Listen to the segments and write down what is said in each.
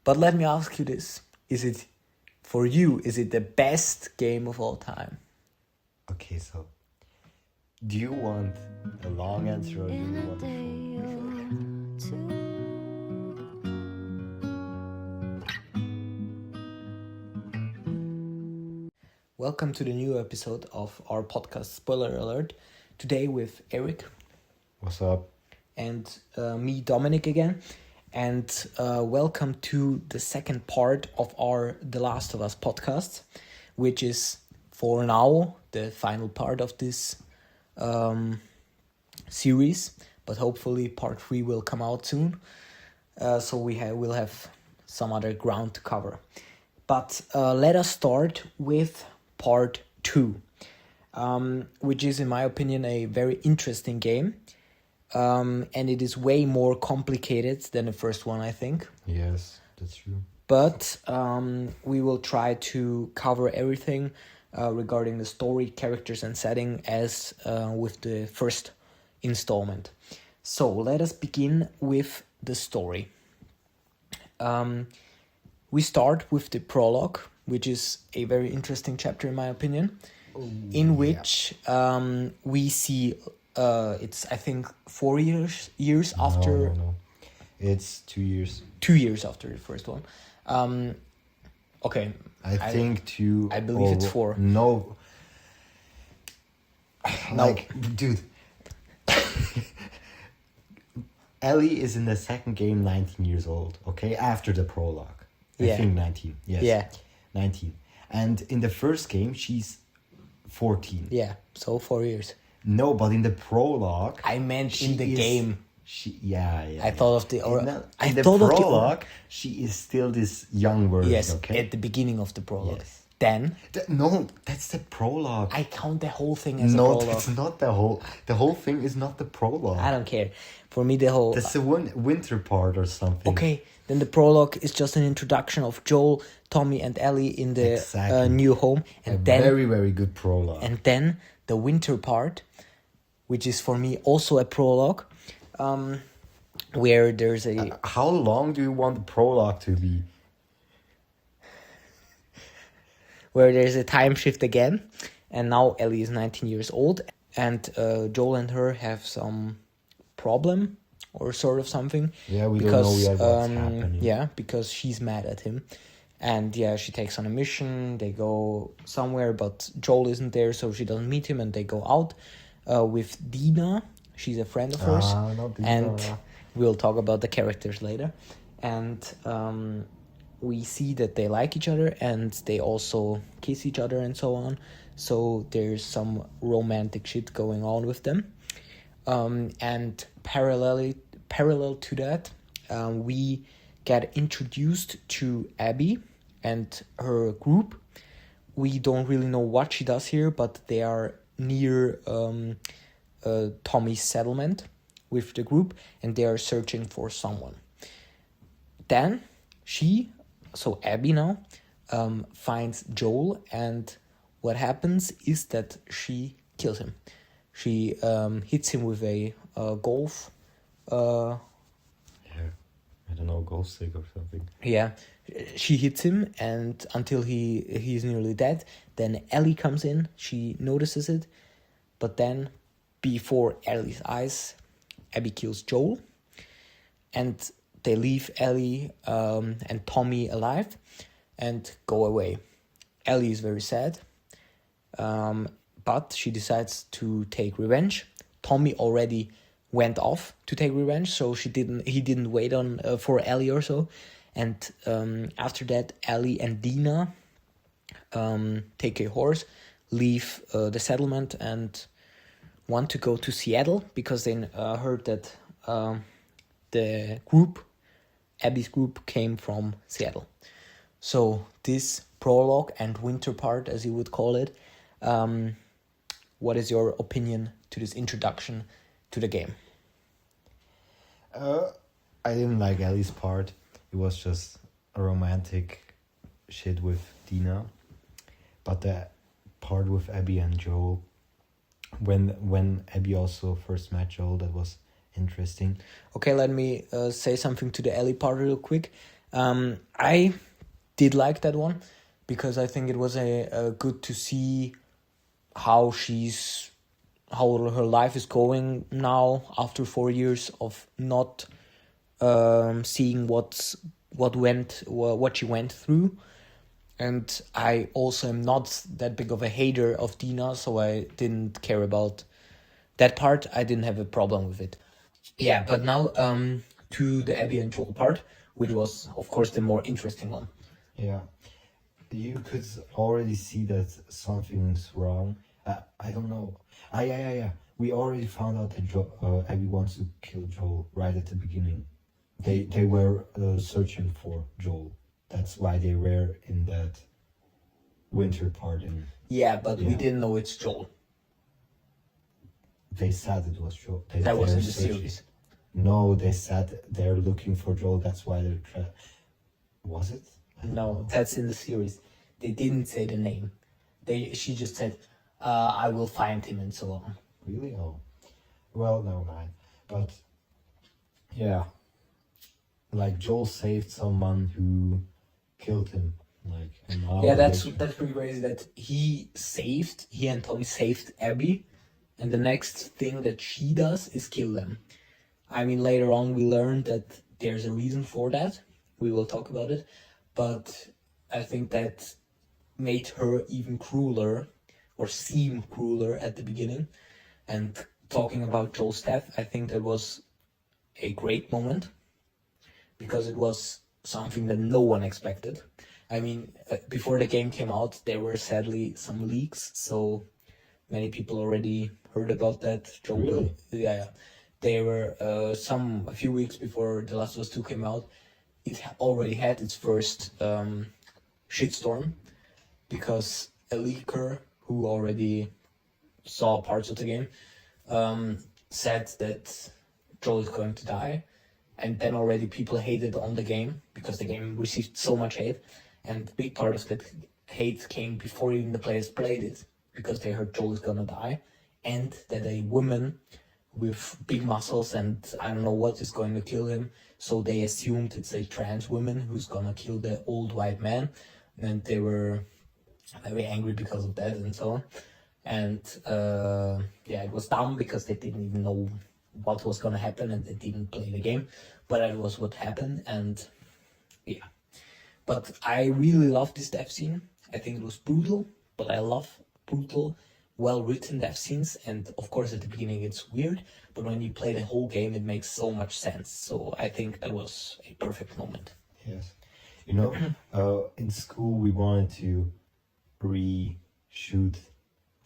But let me ask you this. For you, is it the best game of all time? Okay, so do you want a long answer or do you want a short? Welcome to the new episode of our podcast, Spoiler Alert. Today with Eric. What's up? And me, Dominic, again. And welcome to the second part of our The Last of Us podcast, which is, for now, the final part of this series. But hopefully part 3 will come out soon. So we'll have some other ground to cover. But let us start with part 2, which is, in my opinion, a very interesting game. And it is way more complicated than the first one, I think. Yes, that's true. But we will try to cover everything regarding the story, characters, and setting as with the first installment. So let us begin with the story. We start with the prologue, which is a very interesting chapter, in my opinion, in which we see... it's, I think, 4 years after... No. It's 2 years. 2 years after the first one. Okay. I think 2... I believe it's 4. No. Dude. Ellie is in the second game 19 years old, okay? After the prologue. I think 19, yes. Yeah. 19. And in the first game, she's 14. Yeah, so 4 years. No, but in the prologue... I meant in the game. I thought of the... in the prologue, she is still this young version, yes, okay? at the beginning of the prologue. Yes. Then... No, that's the prologue. I count the whole thing as a prologue. No, that's not the whole... The whole thing is not the prologue. I don't care. For me, the whole... That's the one winter part or something. Okay, then the prologue is just an introduction of Joel, Tommy, and Ellie in the new home. And then very, very good prologue. And then the winter part, which is for me also a prologue, where there's a... How long do you want the prologue to be? Where there's a time shift again, and now Ellie is 19 years old, and Joel and her have some problem or sort of something. Yeah, we don't know yet what's happening. Yeah, because she's mad at him. And yeah, she takes on a mission, they go somewhere, but Joel isn't there, so she doesn't meet him, and they go out with Dina. She's a friend of hers. Not Dina. And we'll talk about the characters later. And we see that they like each other, and they also kiss each other and so on. So there's some romantic shit going on with them. And parallel to that, we get introduced to Abby and her group. We don't really know what she does here, but they are near Tommy's settlement with the group, and they are searching for someone. Then Abby now finds Joel, and what happens is that she kills him. She hits him with a golf... I don't know, golf stick or something. Yeah, she hits him, and until he's nearly dead. Then Ellie comes in, she notices it, but then before Ellie's eyes, Abby kills Joel, and they leave Ellie and Tommy alive and go away. Ellie is very sad, but she decides to take revenge. Tommy already went off to take revenge, so he didn't wait on for Ellie or so. And after that, Ellie and Dina take a horse, leave the settlement, and want to go to Seattle because they heard that the group, Abby's group, came from Seattle. So this prologue and winter part, as you would call it, what is your opinion to this introduction to the game? I didn't like Ellie's part. It was just a romantic shit with Dina. But the part with Abby and Joel, when Abby also first met Joel, that was interesting. Okay, let me say something to the Ellie part real quick. I did like that one because I think it was a good to see how her life is going now after 4 years of not seeing what she went through. And I also am not that big of a hater of Dina, so I didn't care about that part. I didn't have a problem with it. Yeah, but now to the Abby and Joel part, which was of course the more interesting one. Yeah, you could already see that something's wrong. I don't know. Yeah. We already found out that Abby wants to kill Joel right at the beginning. They were searching for Joel. That's why they were in that winter party. Yeah, but we Yeah. didn't know it's Joel. They said it was Joel. That was in the searching. series. No, they said they're looking for Joel. That's why they're Was it? No, that's in the series. They didn't say the name. She just said, "I will find him" and so on. Really? Oh, well, never mind. But yeah, like Joel saved someone who killed him. Like, and now Yeah, that's pretty crazy. That he and Tommy saved Abby, and the next thing that she does is kill them. I mean, later on we learned that there's a reason for that. We will talk about it, but I think that made her even crueler, or seem crueler at the beginning. And talking about Joel's death, I think that was a great moment because it was something that no one expected. I mean, before the game came out, there were sadly some leaks, so many people already heard about that. Joel, Really? yeah. They were a few weeks before The Last of Us 2 came out. It already had its first shitstorm because a leaker who already saw parts of the game said that Joel is going to die, and then already people hated on the game because the game received so much hate, and a big part of that hate came before even the players played it because they heard Joel is gonna die, and that a woman with big muscles and I don't know what is going to kill him, so they assumed it's a trans woman who's gonna kill the old white man, and they were very angry because of that and so on. And yeah, it was dumb because they didn't even know what was gonna happen and they didn't play the game, but that was what happened. And yeah, but I really love this death scene. I think it was brutal, but I love brutal, well written death scenes. And of course at the beginning it's weird, but when you play the whole game it makes so much sense. So I think that was a perfect moment. Yes. You know, in school we wanted to reshoot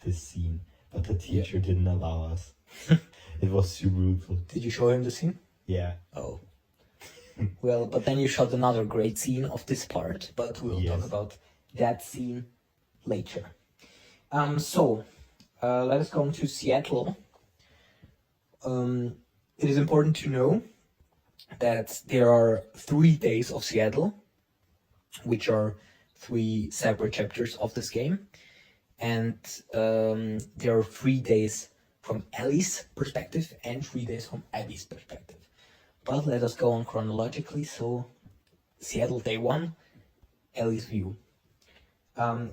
this scene, but the teacher didn't allow us. It was too brutal. Did you show him the scene? Yeah. Oh. Well, but then you shot another great scene of this part, but we'll talk about that scene later. So let us go on to Seattle. It is important to know that there are 3 days of Seattle, which are 3 separate chapters of this game. And there are 3 days from Ellie's perspective and 3 days from Abby's perspective. But let us go on chronologically. So, Seattle day 1, Ellie's view.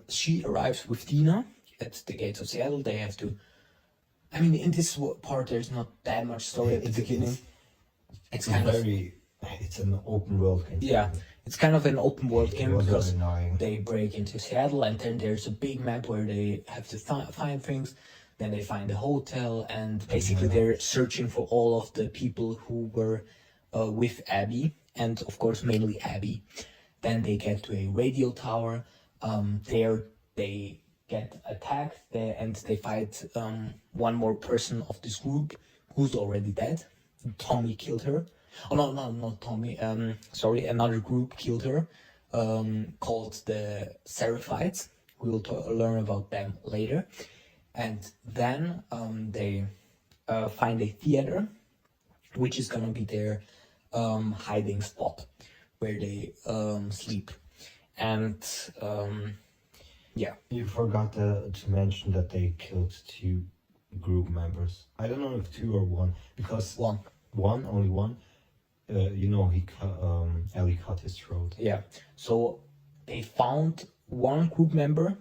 She arrives with Dina at the gates of Seattle. They have to. I mean, in this part, there's not that much story at the beginning. It's kind of It's an open world game. Yeah, it's kind of an open world game because annoying. they break into Seattle and then there's a big map where they have to find things. Then they find a hotel and basically they're searching for all of the people who were with Abby, and of course mainly Abby. Then they get to a radio tower. There they get attacked and they fight one more person of this group who's already dead. Tommy killed her. Oh no, not Tommy. Sorry, another group killed her. Called the Seraphites. We will learn about them later. And then they find a theater, which is gonna be their hiding spot where they sleep. And yeah. You forgot to mention that they killed 2 group members. I don't know if 2 or 1, because One. Only one. Ellie cut his throat. Yeah. So they found one group member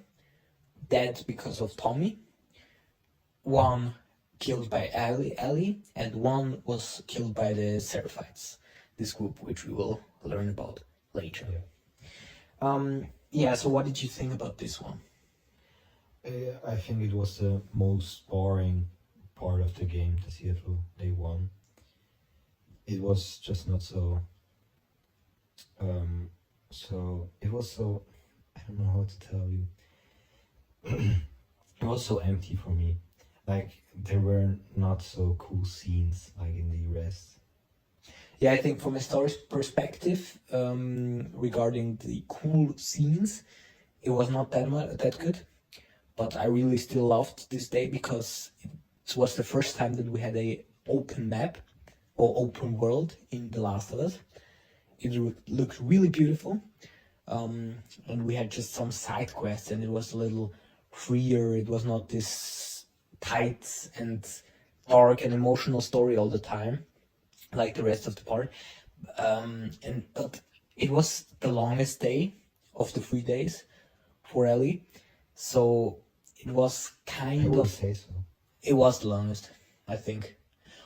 dead because of Tommy, one killed by Ellie, and one was killed by the Seraphites. This group, which we will learn about later. Yeah. So what did you think about this one? I think it was the most boring part of the game, the TLOU1. It was just not so. So it was so. I don't know how to tell you. It was so empty for me. Like there were not so cool scenes like in the rest. Yeah, I think from a story's perspective, regarding the cool scenes, it was not that good. But I really still loved this day because it was the first time that we had a open map or open world in The Last of Us. It looked really beautiful, and we had just some side quests, and it was a little freer. It was not this tight and dark and emotional story all the time, like the rest of the part. But it was the longest day of the 3 days for Ellie, so it was I would say so. it was the longest, I think,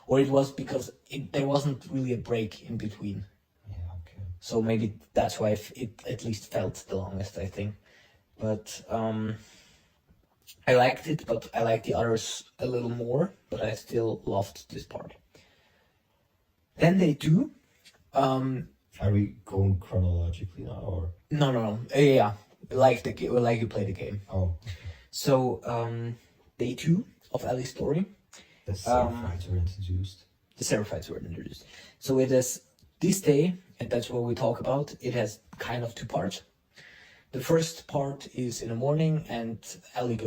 or it was because there wasn't really a break in between. Yeah, okay. So maybe that's why it at least felt the longest, I think. But I liked it, but I liked the others a little more. But I still loved this part. Then they do. Are we going chronologically now, or? No. Yeah, like you play the game. Oh, So day 2 of Ellie's story. the Seraphites were introduced. The Seraphites were introduced. So it is this day, and that's what we talk about. It has kind of 2 parts. The first part is in the morning, and Ellie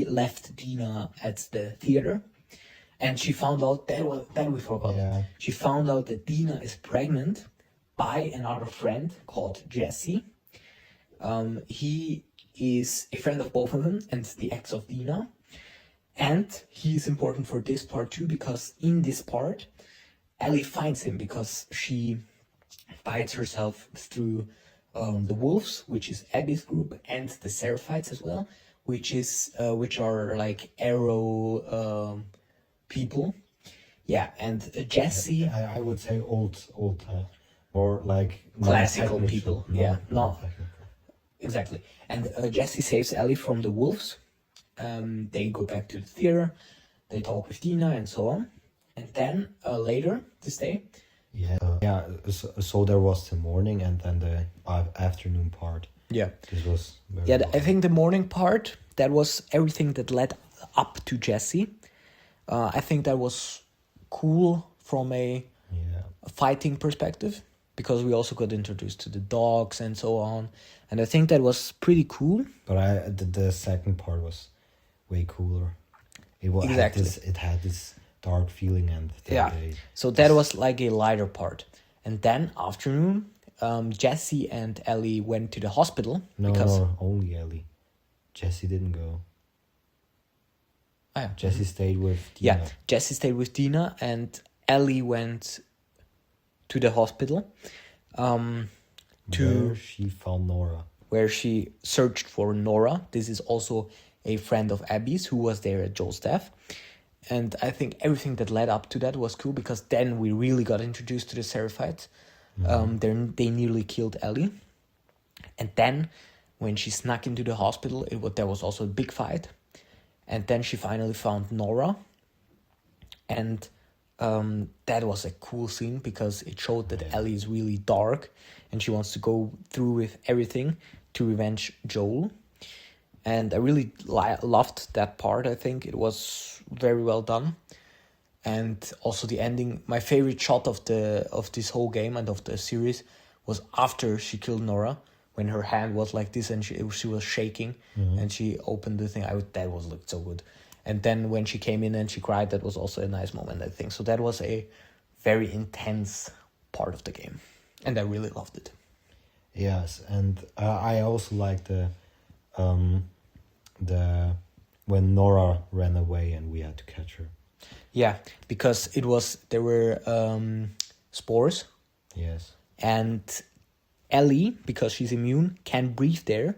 left Dina at the theater, and she found out that we forgot. Yeah. She found out that Dina is pregnant by another friend called Jesse. He is a friend of both of them and the ex of Dina. And he is important for this part too, because in this part, Ellie finds him because she fights herself through the wolves, which is Abby's group, and the Seraphites as well, which are like arrow people. Yeah, and Jesse. I would say old, more like Classical non-technical, people, non- yeah, not- non-technical. Exactly. And Jesse saves Ellie from the wolves. They go back to the theater. They talk with Dina and so on. And then later this day, Yeah. So there was the morning and then the afternoon part. yeah, This was very yeah. long. I think the morning part, that was everything that led up to Jesse. I think that was cool from a fighting perspective, because we also got introduced to the dogs and so on, and I think that was pretty cool. But the second part was way cooler. Exactly. It had this dark feeling, and So that was like a lighter part. And then afternoon, Jesse and Ellie went to the hospital because no, only Ellie. Jesse didn't go. Oh, yeah. Jesse stayed with Dina. Yeah, Jesse stayed with Dina, and Ellie went to the hospital, Where she found Nora. where she searched for Nora. This is also a friend of Abby's who was there at Joel's death. And I think everything that led up to that was cool, because then we really got introduced to the Seraphites. They nearly killed Ellie. And then when she snuck into the hospital, there was also a big fight. And then she finally found Nora. And that was a cool scene, because it showed that Ellie is really dark and she wants to go through with everything to revenge Joel. And I really loved that part. I think it was very well done. And also the ending, my favorite shot of this whole game and of the series was after she killed Nora, when her hand was like this and she was shaking, and she opened the thing. That looked so good. And then when she came in and she cried, that was also a nice moment, I think. So that was a very intense part of the game, and I really loved it. Yes, and I also liked the when Nora ran away and we had to catch her. Yeah, because there were spores. Yes. And Ellie, because she's immune, can breathe there,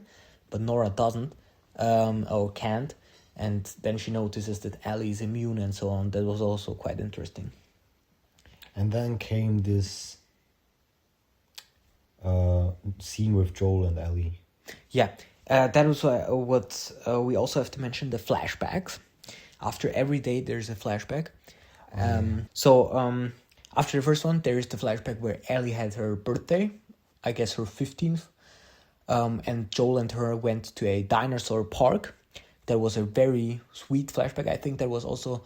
but Nora doesn't, or can't. And then she notices that Ellie is immune and so on. That was also quite interesting. And then came this scene with Joel and Ellie. Yeah, that was what we also have to mention, the flashbacks. After every day, there's a flashback. So after the first one, there is the flashback where Ellie had her birthday, I guess her 15th. And Joel and her went to a dinosaur park. That was a very sweet flashback. I think that was also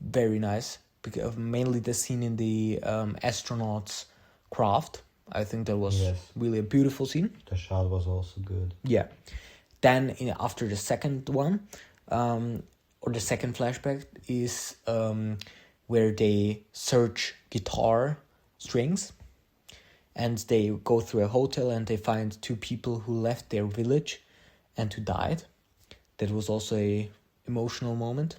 very nice, because mainly the scene in the astronauts craft. I think that was really a beautiful scene. The shot was also good. Yeah. Then after the second one, or the second flashback is where they search guitar strings, and they go through a hotel and they find two people who left their village and who died. That was also a emotional moment.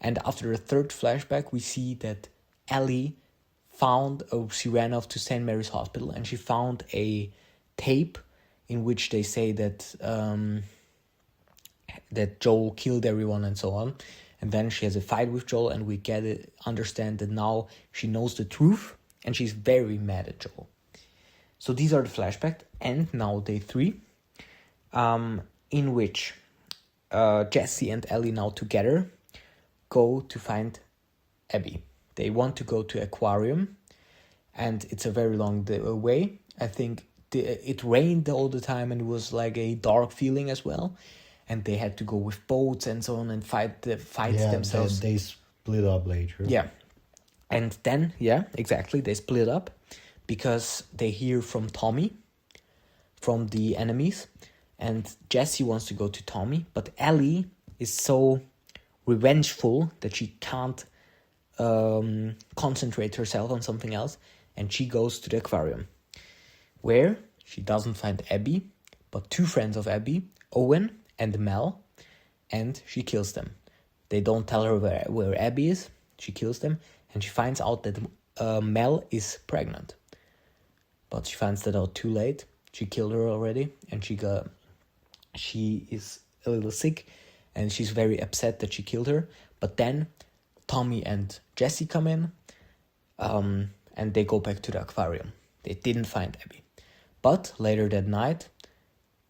And after the third flashback, we see that Ellie she ran off to St. Mary's Hospital, and she found a tape in which they say that that Joel killed everyone and so on. And then she has a fight with Joel, and we understand that now she knows the truth, and she's very mad at Joel. So these are the flashbacks, and now day 3, in which Jesse and Ellie now together go to find Abby. They want to go to aquarium, and it's a very long way. I think it rained all the time, and it was like a dark feeling as well. And they had to go with boats and so on and fight themselves. They split up later. Yeah. And then, exactly, they split up because they hear from Tommy, from the enemies. And Jesse wants to go to Tommy, but Ellie is so revengeful that she can't concentrate herself on something else, and she goes to the aquarium, where she doesn't find Abby, but 2 friends of Abby, Owen and Mel, and she kills them. They don't tell her where Abby is. She kills them, and she finds out that Mel is pregnant, but she finds that out too late. She killed her already, and she is a little sick, and she's very upset that she killed her. But then Tommy and Jesse come in, and they go back to the aquarium. They didn't find Abby. But later that night,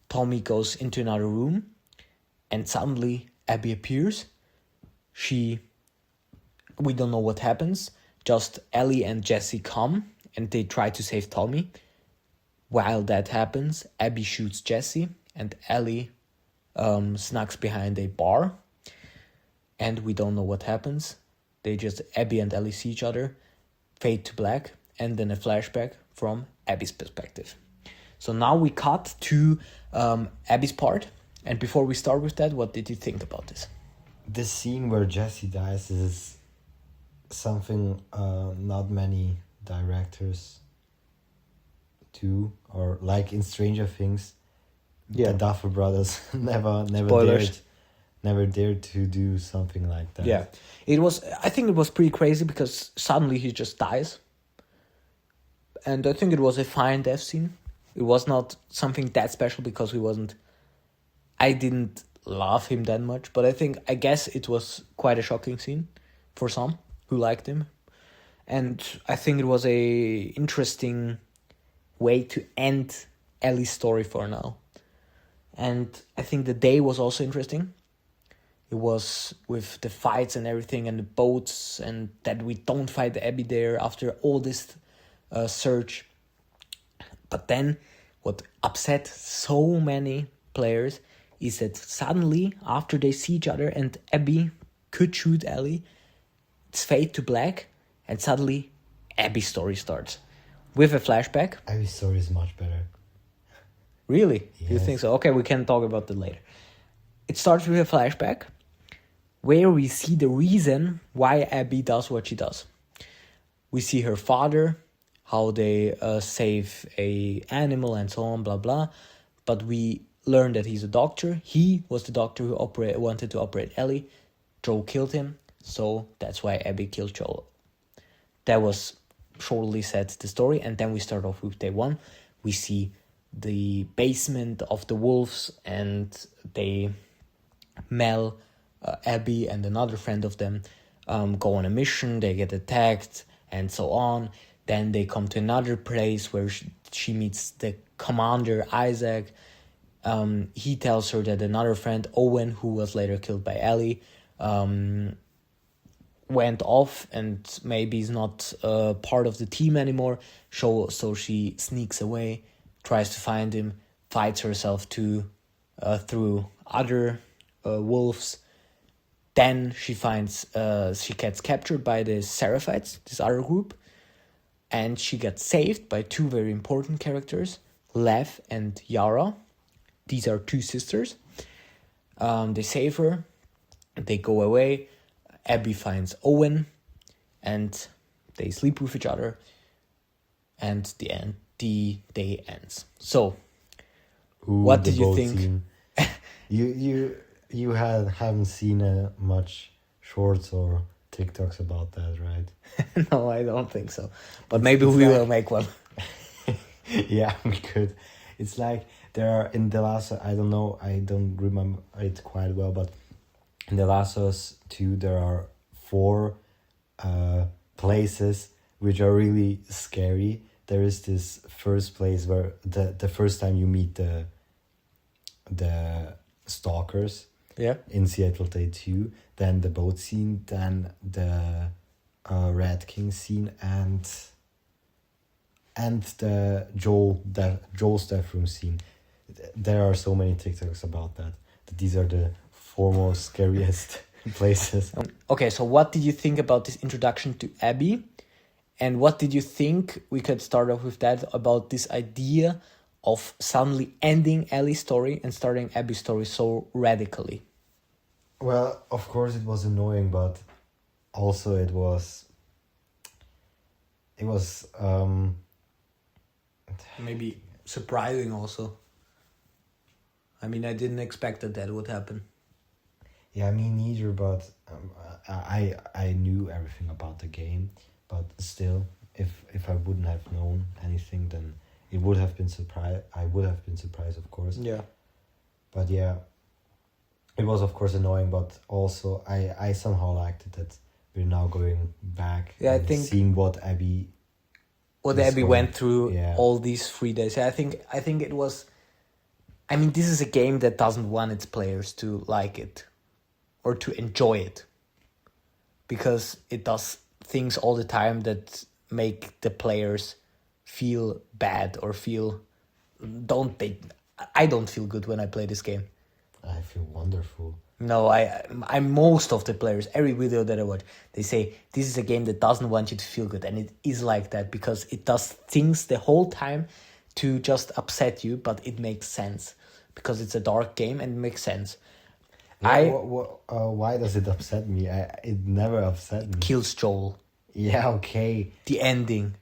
Tommy goes into another room, and suddenly Abby appears. We don't know what happens. Just Ellie and Jesse come, and they try to save Tommy. While that happens, Abby shoots Jesse, and Ellie snucks behind a bar, and we don't know what happens. Abby and Ellie see each other, fade to black, and then a flashback from Abby's perspective. So now we cut to Abby's part, and before we start with that, what did you think about this? This scene where Jesse dies is something not many directors do, or like in Stranger Things, the Duffer Brothers never dared to do something like that. Yeah, I think it was pretty crazy because suddenly he just dies, and I think it was a fine death scene. It was not something that special because I didn't love him that much, but I guess it was quite a shocking scene for some who liked him, and I think it was a interesting way to end Ellie's story for now. And I think the day was also interesting. It was with the fights and everything and the boats, and that we don't fight Abby there after all this search. But then what upset so many players is that suddenly, after they see each other and Abby could shoot Ellie, it's fade to black, and suddenly Abby's story starts with a flashback. Abby's story is much better. Really? Yes. You think so? Okay, we can talk about that later. It starts with a flashback where we see the reason why Abby does what she does. We see her father, how they save a animal and so on, blah, blah. But we learn that he's a doctor. He was the doctor who wanted to operate Ellie. Joel killed him, so that's why Abby killed Joel. That was shortly set the story, and then we start off with day 1. We see the basement of the wolves, and Mel, Abby, and another friend of them go on a mission. They get attacked and so on. Then they come to another place where she meets the commander, Isaac. He tells her that another friend, Owen, who was later killed by Ellie, went off and maybe is not part of the team anymore. So she sneaks away, tries to find him, fights herself through other wolves. Then she gets captured by the Seraphites, this other group, and she gets saved by 2 very important characters, Lev and Yara. These are 2 sisters. They save her, they go away. Abby finds Owen, and they sleep with each other, and the day ends. So, what did you think? Scene. you haven't seen much shorts or TikToks about that, right? No, I don't think so. But maybe we will make one. Yeah, we could. It's like there are in The Last, I don't know, I don't remember it quite well, but in The Last of Us 2 there are 4 places which are really scary. There is this first place where the first time you meet the stalkers, Yeah. in Seattle Day 2, then the boat scene, then the Red King scene, and the Joel's death room scene. There are so many TikToks about that these are the 4 most scariest places. Okay, so what did you think about this introduction to Abby? And what did you think, we could start off with that, about this idea of suddenly ending Ellie's story and starting Abby's story so radically? Well, of course it was annoying, but also it was maybe surprising also. I mean, I didn't expect that would happen. Yeah, me neither, but I knew everything about the game, but still, if I wouldn't have known anything, then it would have been surprised. I would have been surprised, of course. Yeah. But yeah, it was of course annoying, but also I somehow liked it that we're now going back. Yeah, I and think seeing what Abby went through all these 3 days. I think it was. I mean, this is a game that doesn't want its players to like it or to enjoy it, because it does things all the time that make the players feel bad or I don't feel good when I play this game. I feel wonderful. No, I'm most of the players, every video that I watch, they say this is a game that doesn't want you to feel good, and it is like that because it does things the whole time to just upset you, but it makes sense because it's a dark game and it makes sense. Yeah, why does it upset me? It never upset me. Kills Joel. Yeah, okay. The ending.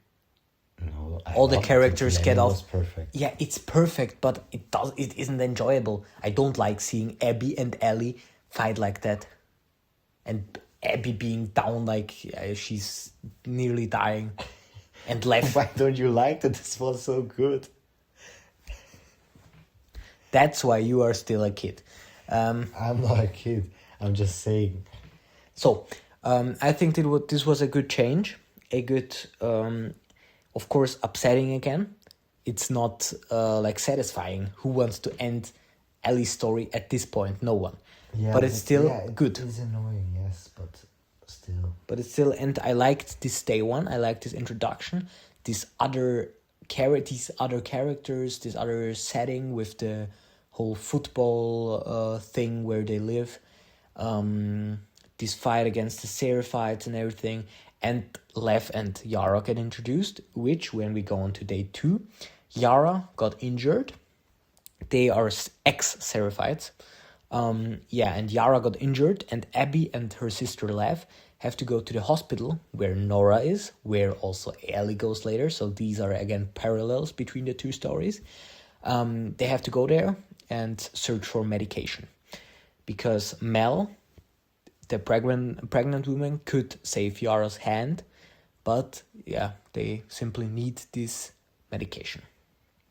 No, All the characters get off. Was perfect. Yeah, it's perfect, but it isn't enjoyable. I don't like seeing Abby and Ellie fight like that, and Abby being down like she's nearly dying, and left. Why don't you like that? This was so good. That's why you are still a kid. I'm not a kid. I'm just saying. So, I think this was a good change, a good. Of course, upsetting again. It's not like satisfying. Who wants to end Ellie's story at this point? No one. Yeah, but it's still good. It is annoying, yes, but still. But it's still, and I liked this day 1. I liked this introduction. These other characters, this other setting with the whole football thing where they live. This fight against the Seraphites and everything. And Lev and Yara get introduced, which, when we go on to day 2, Yara got injured. They are ex-Seraphites. And Yara got injured, and Abby and her sister Lev have to go to the hospital where Nora is, where also Ellie goes later. So these are, again, parallels between the 2 stories. They have to go there and search for medication. Because Mel, the pregnant woman, could save Yara's hand but yeah, they simply need this medication.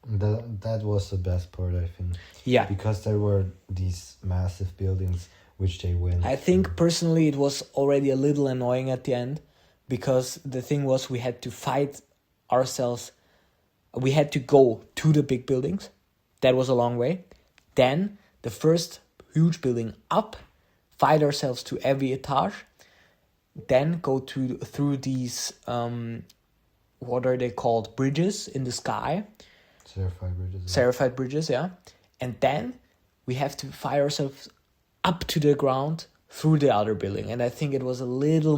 That was the best part, I think. Yeah. Because there were these massive buildings which they went. I think personally it was already a little annoying at the end, because the thing was we had to fight ourselves. We had to go to the big buildings. That was a long way. Then the first huge building up, fight ourselves to every etage. Then go through these what are they called, bridges in the sky. Seraphied bridges, yeah. And then we have to fire ourselves up to the ground through the other building. And I think it was a little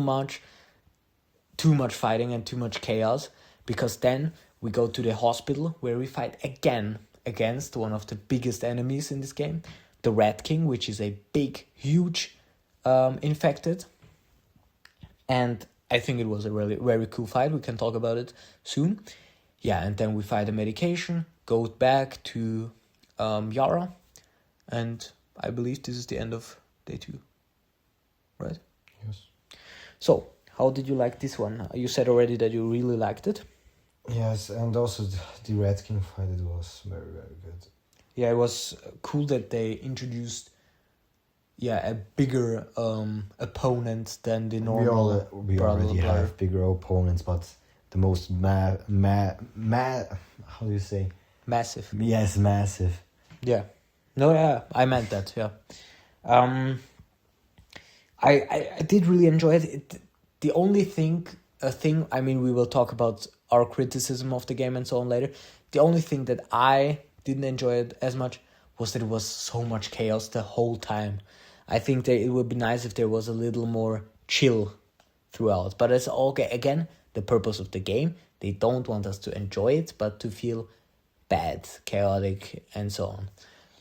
too much fighting and too much chaos, because then we go to the hospital where we fight again against one of the biggest enemies in this game, the Rat King, which is a big, huge infected. And I think it was a really very cool fight. We can talk about it soon. Yeah, and then we fight a medication, go back to Yara, and I believe this is the end of day 2, right? Yes. So, how did you like this one? You said already that you really liked it. Yes, and also the Red King fight, it was very, very good. Yeah, it was cool that they introduced a bigger opponent than the normal. We already have bigger opponents, but the most how do you say? Massive. Yes, massive. Yeah. No, yeah, I meant that, yeah. I did really enjoy it. The only thing, I mean, we will talk about our criticism of the game and so on later. The only thing that I didn't enjoy it as much was that it was so much chaos the whole time. I think that it would be nice if there was a little more chill throughout. But it's okay. Again, the purpose of the game. They don't want us to enjoy it, but to feel bad, chaotic, and so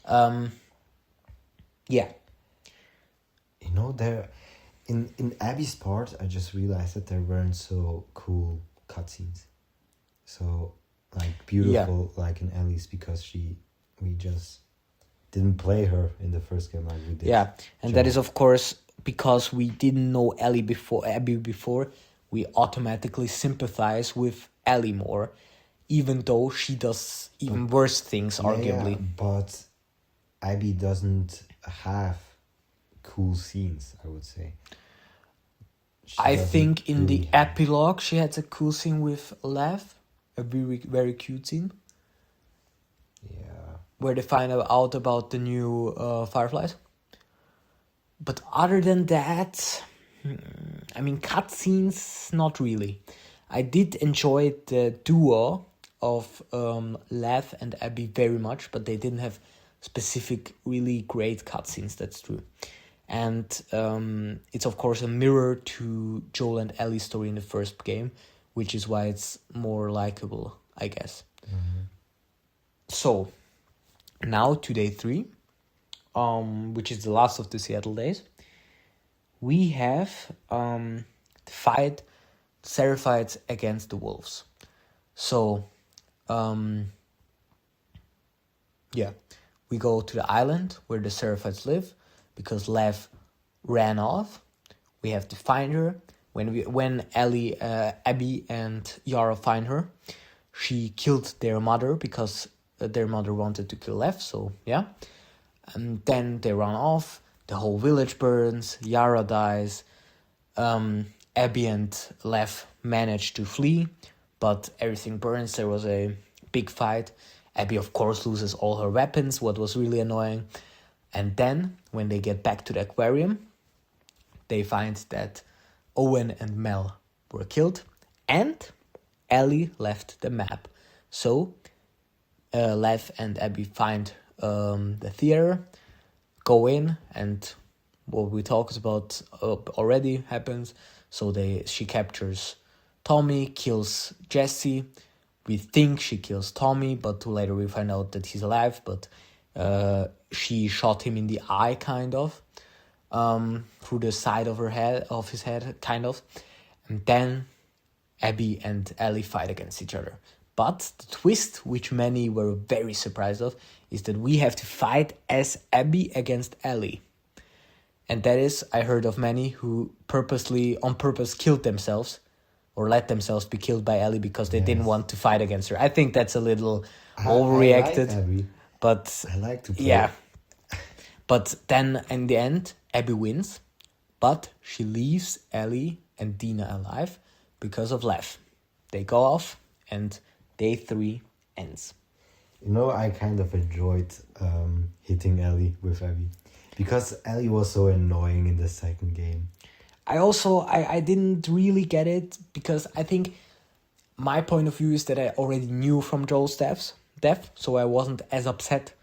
on. Yeah. You know, there in Abby's part, I just realized that there weren't so cool cutscenes. So like beautiful, like in Ellie's, because we just didn't play her in the first game like we did. Yeah, and that is of course because we didn't know Abby before. We automatically sympathize with Ellie more, even though she does even worse things, arguably. Yeah, but Abby doesn't have cool scenes, I would say. I think in the epilogue she had a cool scene with Lev, a very, very cute scene. Yeah. Where they find out about the new Fireflies. But other than that, I mean, cutscenes, not really. I did enjoy the duo of Lev and Abby very much, but they didn't have specific, really great cutscenes, that's true. And it's, of course, a mirror to Joel and Ellie's story in the first game, which is why it's more likable, I guess. Mm-hmm. So, now to day 3, which is the last of the Seattle days. We have the fight Seraphites against the wolves. So, we go to the island where the Seraphites live because Lev ran off. We have to find her. When Abby and Yara find her, she killed their mother because their mother wanted to kill Lev. So yeah, and then they run off. The whole village burns. Yara dies. Abby and Lev manage to flee, but everything burns. There was a big fight. Abby, of course, loses all her weapons, what was really annoying. And then, when they get back to the aquarium, they find that Owen and Mel were killed, and Ellie left the map. So, Lev and Abby find the theater, go in, and what we talked about already happens. So she captures Tommy, kills Jesse. We think she kills Tommy, but later we find out that he's alive, but she shot him in the eye, kind of, through the side of his head, kind of. And then Abby and Ellie fight against each other. But the twist, which many were very surprised of, is that we have to fight as Abby against Ellie. And that is, I heard of many who on purpose killed themselves, or let themselves be killed by Ellie because they didn't Yes. want to fight against her. I think that's a little I overreacted. like Abby. But I like to play. yeah. But then in the end, Abby wins, but she leaves Ellie and Dina alive because of Lev. They go off and day 3 ends. You know, I kind of enjoyed hitting Ellie with Abby. Because Ellie was so annoying in the second game. I didn't really get it because I think my point of view is that I already knew from Joel's death, so I wasn't as upset.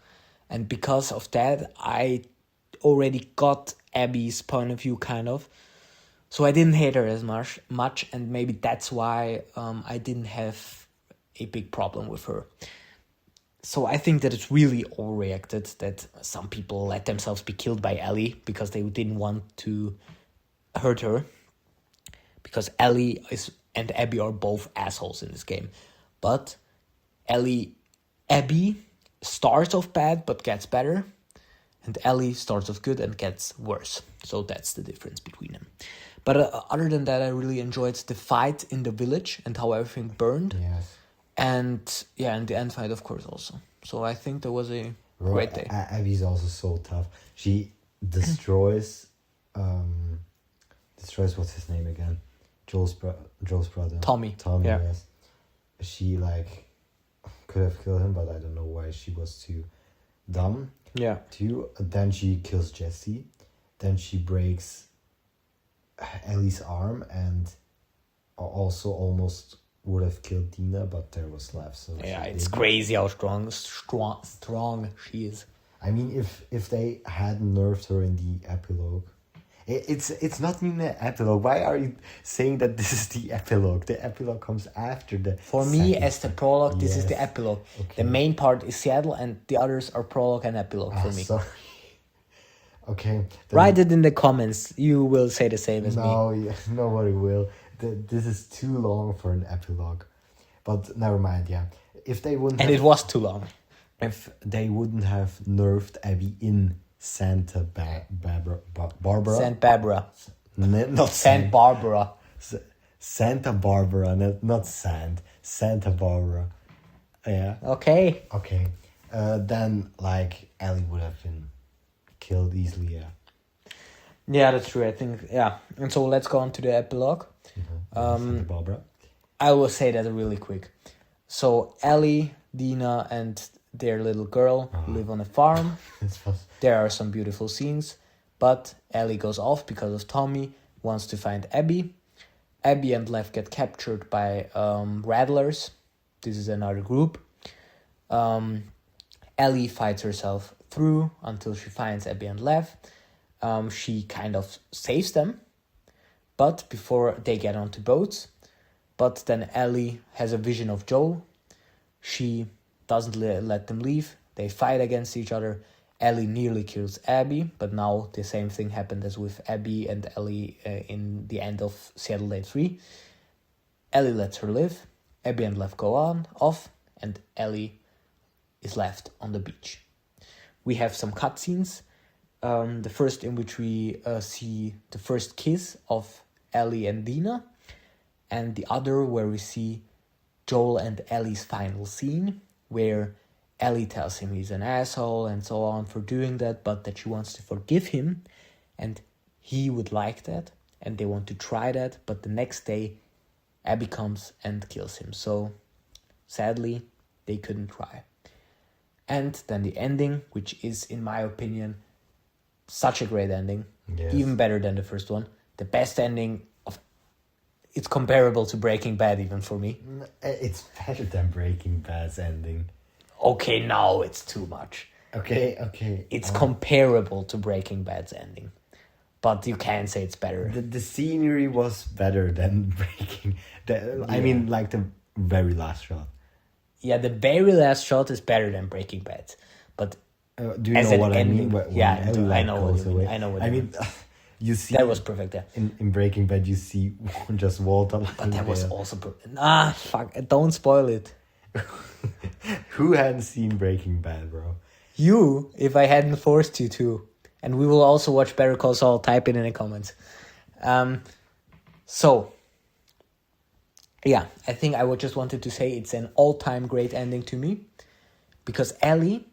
And because of that, I already got Abby's point of view, kind of. So I didn't hate her as much, and maybe that's why I didn't have a big problem with her. So I think that it's really overreacted that some people let themselves be killed by Ellie because they didn't want to hurt her. Because Ellie and Abby are both assholes in this game. But Abby starts off bad but gets better. And Ellie starts off good and gets worse. So that's the difference between them. But other than that, I really enjoyed the fight in the village and how everything burned. Yes. And yeah, and the end fight, of course, also. So I think that was a great day. Abby's also so tough. She destroys... destroys, what's his name again? Joel's brother. Tommy, yeah. Yes. She, like, could have killed him, but I don't know why she was too dumb. Yeah. Then she kills Jesse. Then she breaks Ellie's arm and also almost would have killed Dina, but there was Lev. So yeah, it's crazy how strong she is. I mean, if they hadn't nerfed her in the epilogue, it's not even an epilogue. Why are you saying that this is the epilogue? The epilogue comes after the. For me, as the prologue, this is the epilogue. Okay. The main part is Seattle, and the others are prologue and epilogue for me. Sorry. Okay. Write it in the comments. You will say the same as me. No, nobody will. This is too long for an epilogue. But never mind, yeah. If they wouldn't And it was too long. If they wouldn't have nerfed Abby in Santa Barbara. Saint Barbara. Not Saint Barbara. Santa Barbara, not Sand. Santa Barbara. Yeah. Okay. Okay. Then, like, Ellie would have been killed easily, yeah. Yeah, that's true. I think, yeah. And so let's go on to the epilogue. Santa Barbara. I will say that really quick. So Ellie, Dina, and their little girl live on a farm. There are some beautiful scenes, but Ellie goes off because of Tommy, wants to find Abby. Abby and Lev get captured by Rattlers. This is another group. Ellie fights herself through until she finds Abby and Lev. She kind of saves them, but before they get onto boats. But then Ellie has a vision of Joel. She doesn't let them leave. They fight against each other. Ellie nearly kills Abby, but now the same thing happened as with Abby and Ellie in the end of Seattle Day 3. Ellie lets her live. Abby and Lev go off, and Ellie is left on the beach. We have some cutscenes. The first in which we see the first kiss of Ellie and Dina, and the other where we see Joel and Ellie's final scene, where Ellie tells him he's an asshole and so on for doing that, but that she wants to forgive him, and he would like that, and they want to try that, but the next day Abby comes and kills him. So sadly, they couldn't try. And then the ending, which is, in my opinion, such a great ending, Yes. even better than the first one. The best ending of... It's comparable to Breaking Bad even for me. It's better than Breaking Bad's ending. Okay, now it's too much. Okay. It's comparable to Breaking Bad's ending. But you can't say it's better. The scenery was better than Breaking... I mean, like the very last shot. Yeah, the very last shot is better than Breaking Bad. But do you as know an what I ending, mean? When yeah, Ellie, I know what goes you mean. away. I know what I you mean, you see... That was perfect, yeah. In Breaking Bad, you see just Walter. But that was also... fuck, don't spoil it. Who hadn't seen Breaking Bad, bro? You, if I hadn't forced you to. And we will also watch Better Call Saul. Type it in the comments. So, yeah, I think I would just wanted to say it's an all-time great ending to me, because Ellie,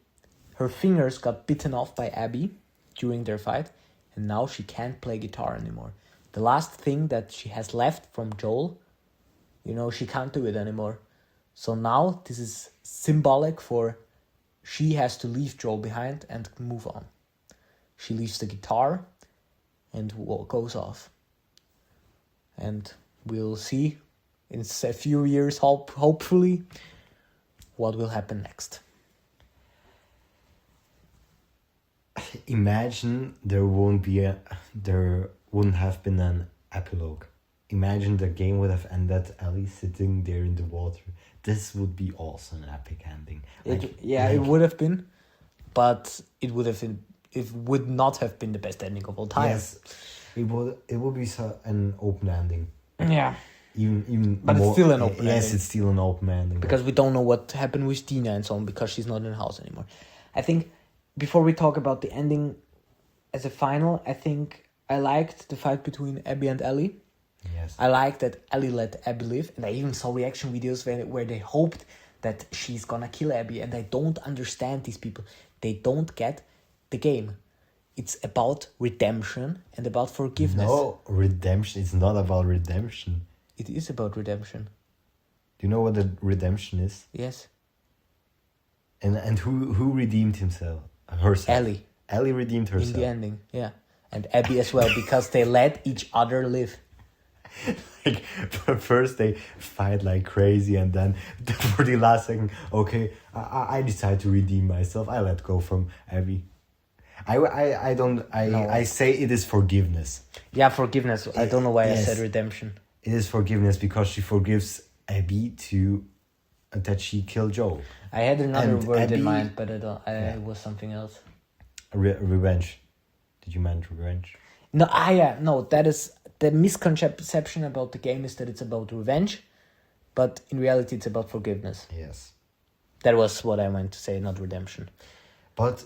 her fingers got bitten off by Abby during their fight, and now she can't play guitar anymore. The last thing that she has left from Joel, she can't do it anymore. So now this is symbolic for she has to leave Joel behind and move on. She leaves the guitar and goes off. And we'll see in a few years, hopefully, what will happen next. Imagine there wouldn't have been an epilogue. Imagine the game would have ended Ellie sitting there in the water. This would be also an epic ending. It would have been, but it would not have been the best ending of all time. Yes, it would be an open ending. Yeah. Even but more, it's still an open ending. Yes, it's still an open ending. Because we don't know what happened with Dina and so on, because she's not in the house anymore. I think before we talk about the ending as a final, I think I liked the fight between Abby and Ellie. Yes. I liked that Ellie let Abby live, and I even saw reaction videos where they hoped that she's gonna kill Abby, and I don't understand these people. They don't get the game. It's about redemption and about forgiveness. No, redemption. It's not about redemption. It is about redemption. Do you know what the redemption is? Yes. And who redeemed himself? Herself. Ellie redeemed herself. In the ending, yeah. And Abby as well, because they let each other live. Like, first they fight like crazy, and then for the last second, okay, I decide to redeem myself. I let go from Abby. I say it is forgiveness. Yeah, forgiveness. I don't know why I said redemption. It is forgiveness because she forgives Abby that she killed Joel. I had another word in mind, but it was something else. Revenge. Did you mean revenge? No, no. That is the misconception about the game, is that it's about revenge, but in reality, it's about forgiveness. Yes. That was what I meant to say, not redemption. But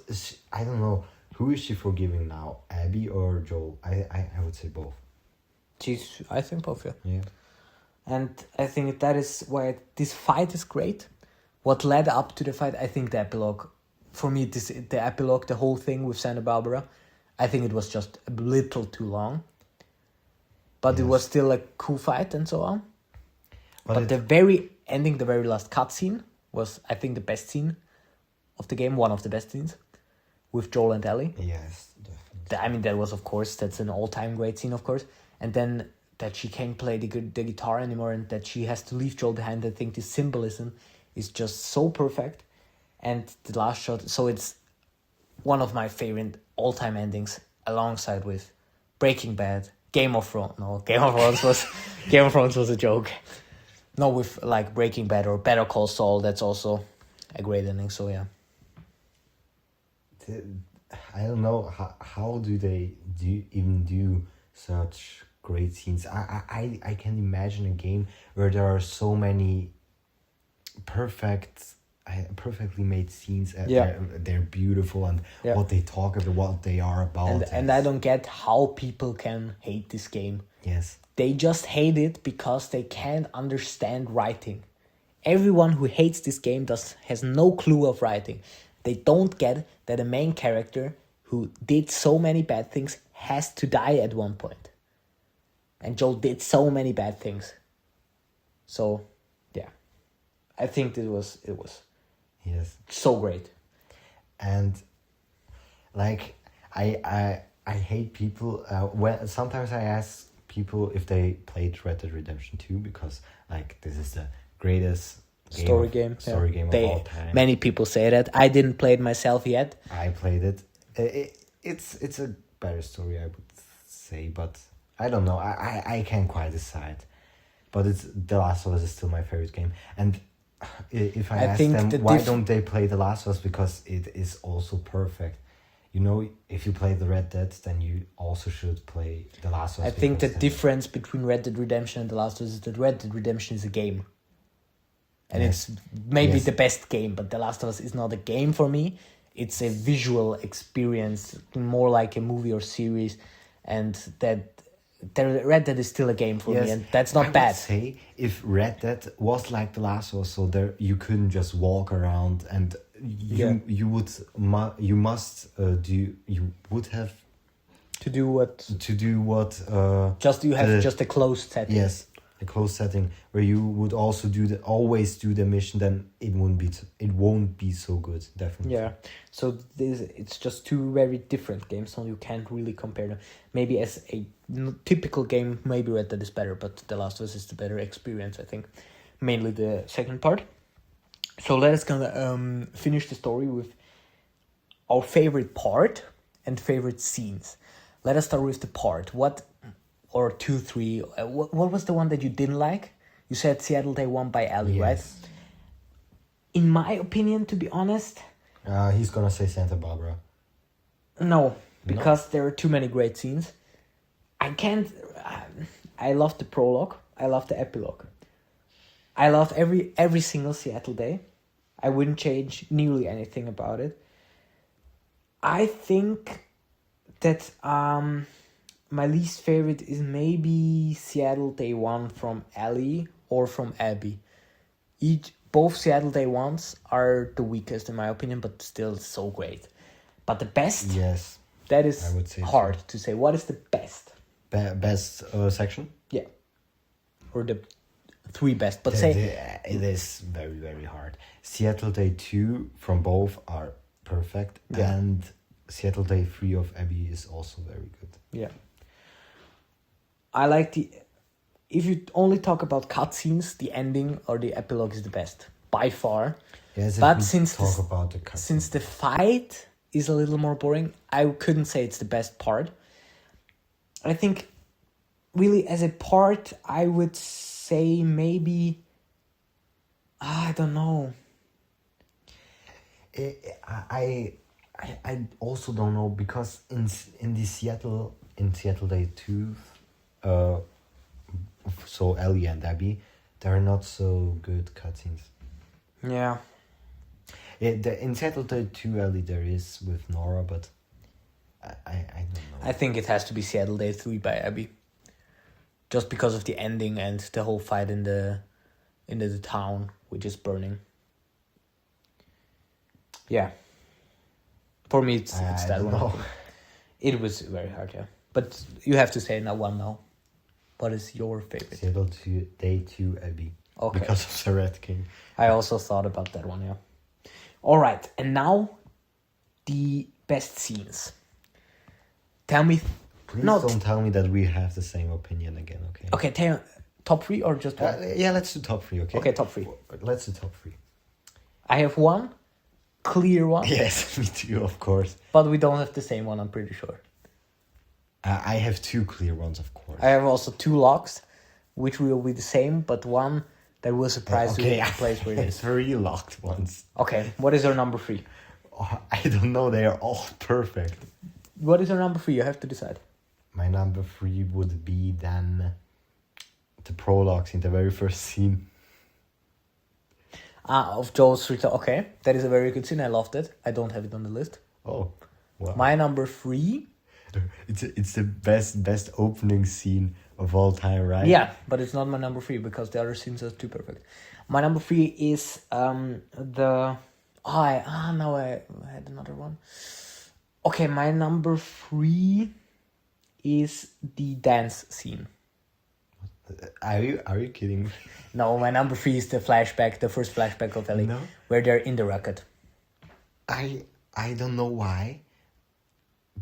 I don't know, who is she forgiving now, Abby or Joel? I would say both. I think both. Yeah. Yeah. And I think that is why this fight is great. What led up to the fight, I think the epilogue. For me, the epilogue, the whole thing with Santa Barbara, I think it was just a little too long. But It was still a cool fight and so on. But the very ending, the very last cutscene was, I think, the best scene of the game, one of the best scenes, with Joel and Ellie. Yes, definitely. I mean, that's an all-time great scene, of course. And then that she can't play the guitar anymore and that she has to leave Joel behind. I think the symbolism is just so perfect. And the last shot, so it's one of my favorite all-time endings, alongside with Breaking Bad, Game of Thrones. No, Game of Thrones was a joke. No, with like Breaking Bad or Better Call Saul, that's also a great ending. So yeah. I don't know how do they do such great scenes. I can imagine a game where there are so many perfectly made scenes. They're beautiful, and what they talk about, what they are about. And I don't get how people can hate this game. Yes. They just hate it because they can't understand writing. Everyone who hates this game has no clue of writing. They don't get that a main character who did so many bad things has to die at one point. And Joel did so many bad things. So, yeah. I think it was yes, so great. And like I hate people when sometimes I ask people if they played Red Dead Redemption 2, because like this is the greatest story game of all time. Many people say that. I didn't play it myself yet. I played it. It's a better story, I would say, but I don't know. I can't quite decide. But it's The Last of Us is still my favorite game. And if I ask them why don't they play The Last of Us, because it is also perfect. You know, if you play the Red Dead, then you also should play The Last of Us. I think the difference between Red Dead Redemption and The Last of Us is that Red Dead Redemption is a game. And it's maybe the best game, but The Last of Us is not a game for me. It's a visual experience, more like a movie or series. And that Red Dead is still a game for me, Yes, and that's I not would bad. say if Red Dead was like The Last of Us, so there you couldn't just walk around, and you would have To do what? to do what Just you have the- just a closed setting. yes, a closed setting where you would also always do the mission, then it won't be so good, definitely. Yeah, so it's just two very different games, so you can't really compare them. Maybe as a typical game, maybe Red Dead is better, but The Last of Us is the better experience, I think. Mainly the second part. So let us gonna finish the story with our favorite part and favorite scenes. Let us start with the part. Or 2, 3. What was the one that you didn't like? You said Seattle Day 1 by Ellie, right? Yes. In my opinion, to be honest, He's gonna say Santa Barbara. no, because there are too many great scenes. I can't. I love the prologue. I love the epilogue. I love every single Seattle Day. I wouldn't change nearly anything about it. I think that my least favorite is maybe Seattle Day 1 from Ellie or from Abby. Both Seattle Day 1s are the weakest in my opinion, but still so great. But the best, Yes. that is I would say hard to say. What is the best? Best section? Yeah. Or the 3 best. But It is very, very hard. Seattle Day 2 from both are perfect. Yeah. And Seattle Day 3 of Abby is also very good. yeah. I like if you only talk about cutscenes, the ending or the epilogue is the best. By far. Yes, if But we since talk this- about the cutscene. Since the fight is a little more boring, I couldn't say it's the best part. I think, really, as a part, I would say maybe... I don't know. I also don't know, because in Seattle Day 2, so Ellie and Abby, they're not so good cutscenes. Yeah. In Seattle Day 2 Ellie there is with Nora, but I don't know. I think it has to be Seattle Day 3 by Abby. Just because of the ending and the whole fight in the town, which is burning. Yeah. For me, it's I that don't one. know. It was very hard, yeah. But you have to say one now. What is your favorite? Seattle Day 2 Abby. Okay. Because of the Red King. I also thought about that one, yeah. All right, and now the best scenes. Tell me. Please No, don't tell me that we have the same opinion again, okay? Okay, tell top 3 or just one? Yeah, let's do top 3, okay? Okay, top 3. Let's do top 3. I have one clear one, Yes, me too, of course. but we don't have the same one, I'm pretty sure. I have 2 clear ones, of course. I have also 2 locks, which will be the same, but one that will surprise you in the place where it is. 3 locked ones. Okay, what is your number 3? Oh, I don't know, they are all perfect. What is your number 3? You have to decide. My number 3 would be then the prologues in the very first scene. Of Joel's return. Okay, that is a very good scene. I loved it. I don't have it on the list. Oh, wow. My number 3. It's the best opening scene of all time, right? Yeah, but it's not my number 3 because the other scenes are too perfect. My number 3 is now I had another one. Okay, my number 3 is the dance scene. Are you kidding me? No, my number 3 is the first flashback of Ellie, No? where they're in the rocket. I don't know why,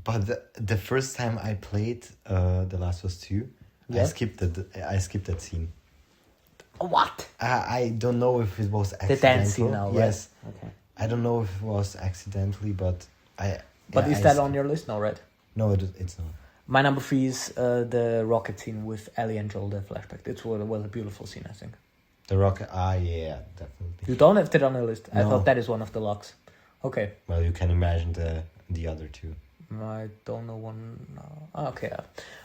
but the first time I played The Last of Us 2, Yeah? I skipped that scene. What? I don't know if it was accidental. The dance scene now, right? Yes. Okay. I don't know if it was accidentally, but But is that on your list? No, right? No, it's not. My number 3 is the rocket scene with Ellie and Joel, the flashback. It's a beautiful scene, I think. The rocket. Yeah, definitely. You don't have that on your list. I No. thought that is one of the locks. Okay. Well, you can imagine the other 2. I don't know one. Okay.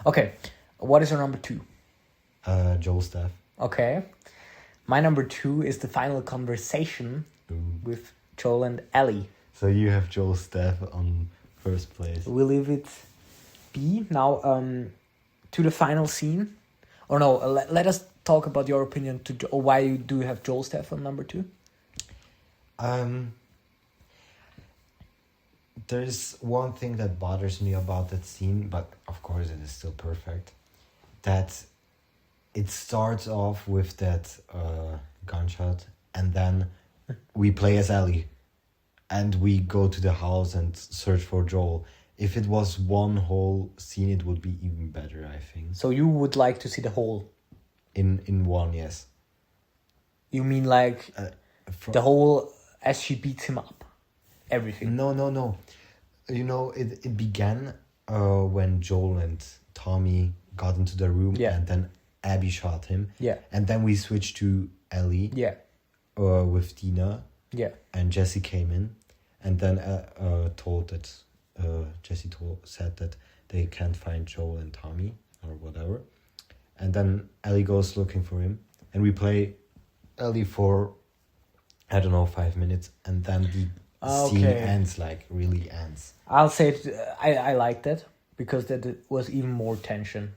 Okay. What is your number 2? Joel's death. Okay. My number 2 is the final conversation Ooh. with Joel and Ellie. So you have Joel's death on first place. We leave it be. Now, to the final scene. Or no, let us talk about your opinion or why you do have Joel's death on number 2. There's one thing that bothers me about that scene, but of course it is still perfect. That it starts off with that gunshot, and then we play as Ellie, and we go to the house and search for Joel. If it was one whole scene, it would be even better, I think. So you would like to see the whole? In one, yes. You mean like the whole as she beats him up? Everything? No. You know, it began when Joel and Tommy got into the room, and then Abby shot him. Yeah. And then we switched to Ellie. Yeah. With Dina. Yeah. And Jesse came in, and then Jesse said that they can't find Joel and Tommy or whatever, and then Ellie goes looking for him, and we play Ellie for, I don't know, 5 minutes, and then the scene ends, like really ends. I'll say I like that because that was even more tension.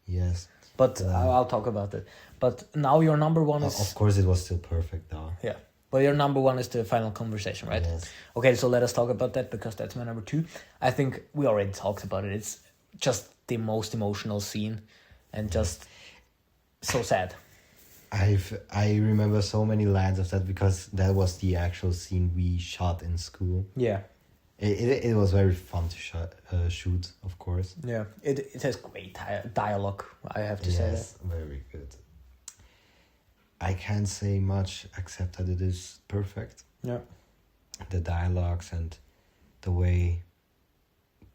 Yes. But I'll talk about it. But now your number 1 is... Of course it was still perfect though. Yeah. But your number 1 is the final conversation, right? Yes. Okay, so let us talk about that because that's my number 2. I think we already talked about it. It's just the most emotional scene and just so sad. I remember so many lines of that because that was the actual scene we shot in school. Yeah. It was very fun to shoot, of course. Yeah, it has great dialogue, I have to say that. Yes, very good. I can't say much except that it is perfect. Yeah. The dialogues and the way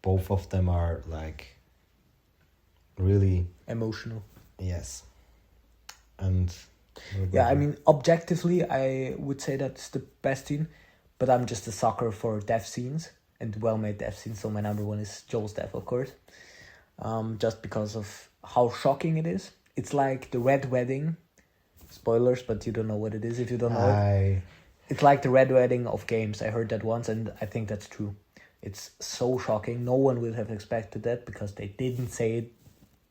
both of them are like really emotional. Yes. And yeah, I mean, objectively, I would say that's the best scene, but I'm just a sucker for death scenes and well-made death scenes, so my number 1 is Joel's death, of course. Just because of how shocking it is. It's like the Red Wedding. Spoilers, but you don't know what it is if you don't know it. It's like the Red Wedding of games. I heard that once, and I think that's true. It's so shocking. No one would have expected that because they didn't say it,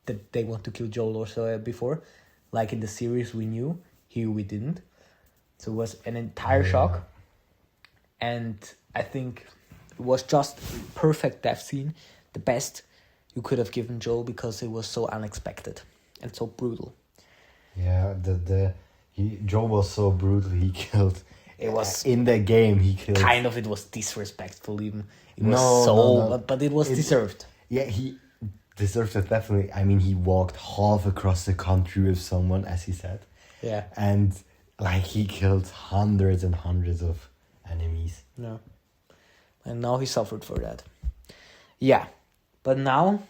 that they want to kill Joel or so before. Like in the series we knew, here we didn't. So it was an entire shock. And I think it was just perfect death scene. The best you could have given Joel because it was so unexpected and so brutal. Yeah, Joel was so brutal. He killed. It was in the game. He killed. Kind of, it was disrespectful. Even it was no. But it was deserved. Yeah, he deserved it definitely. I mean, he walked half across the country with someone, as he said. Yeah, and like he killed hundreds and hundreds of enemies. Yeah, and now he suffered for that. Yeah, but now,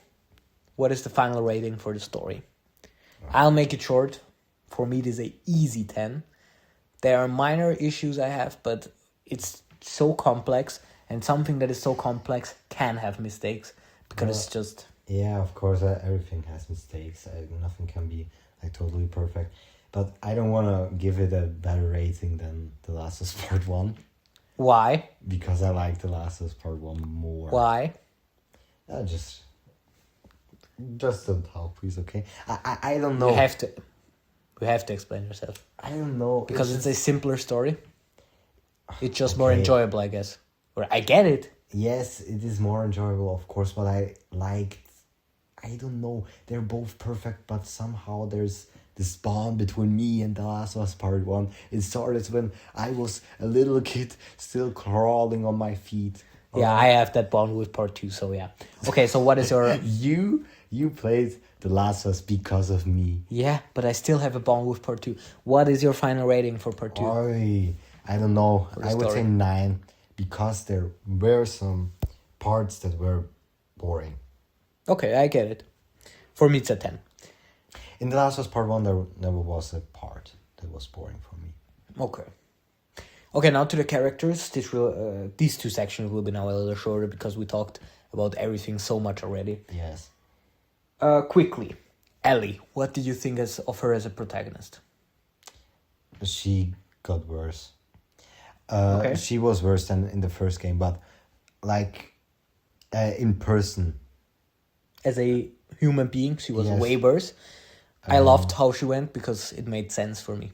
what is the final rating for the story? I'll make it short. For me, it is an easy 10. There are minor issues I have, but it's so complex, and something that is so complex can have mistakes, because it's just... Yeah, of course, everything has mistakes. Nothing can be like totally perfect. But I don't want to give it a better rating than The Last of Us Part 1. Why? Because I like The Last of Us Part 1 more. Why? Just don't talk, please, okay? I don't know. You have to explain yourself. I don't know. Because it's a simpler story. It's just more enjoyable, I guess. Or I get it. Yes, it is more enjoyable, of course, but I don't know. They're both perfect, but somehow there's this bond between me and The Last of Us Part 1. It started when I was a little kid still crawling on my feet. Yeah, I have that bond with Part 2, so yeah. Okay, so what is your... You played The Last of Us because of me. Yeah, but I still have a bond with Part 2. What is your final rating for Part 2? I don't know. I would story. say 9, because there were some parts that were boring. Okay, I get it. For me, it's a 10. In The Last of Us Part 1, there never was a part that was boring for me. Okay, now to the characters. These two sections will be now a little shorter because we talked about everything so much already. Yes. Quickly, Ellie, what did you think of her as a protagonist? She got worse. Okay. She was worse than in the first game, but like in person. As a human being. She was Yes. way worse. I loved how she went because it made sense for me.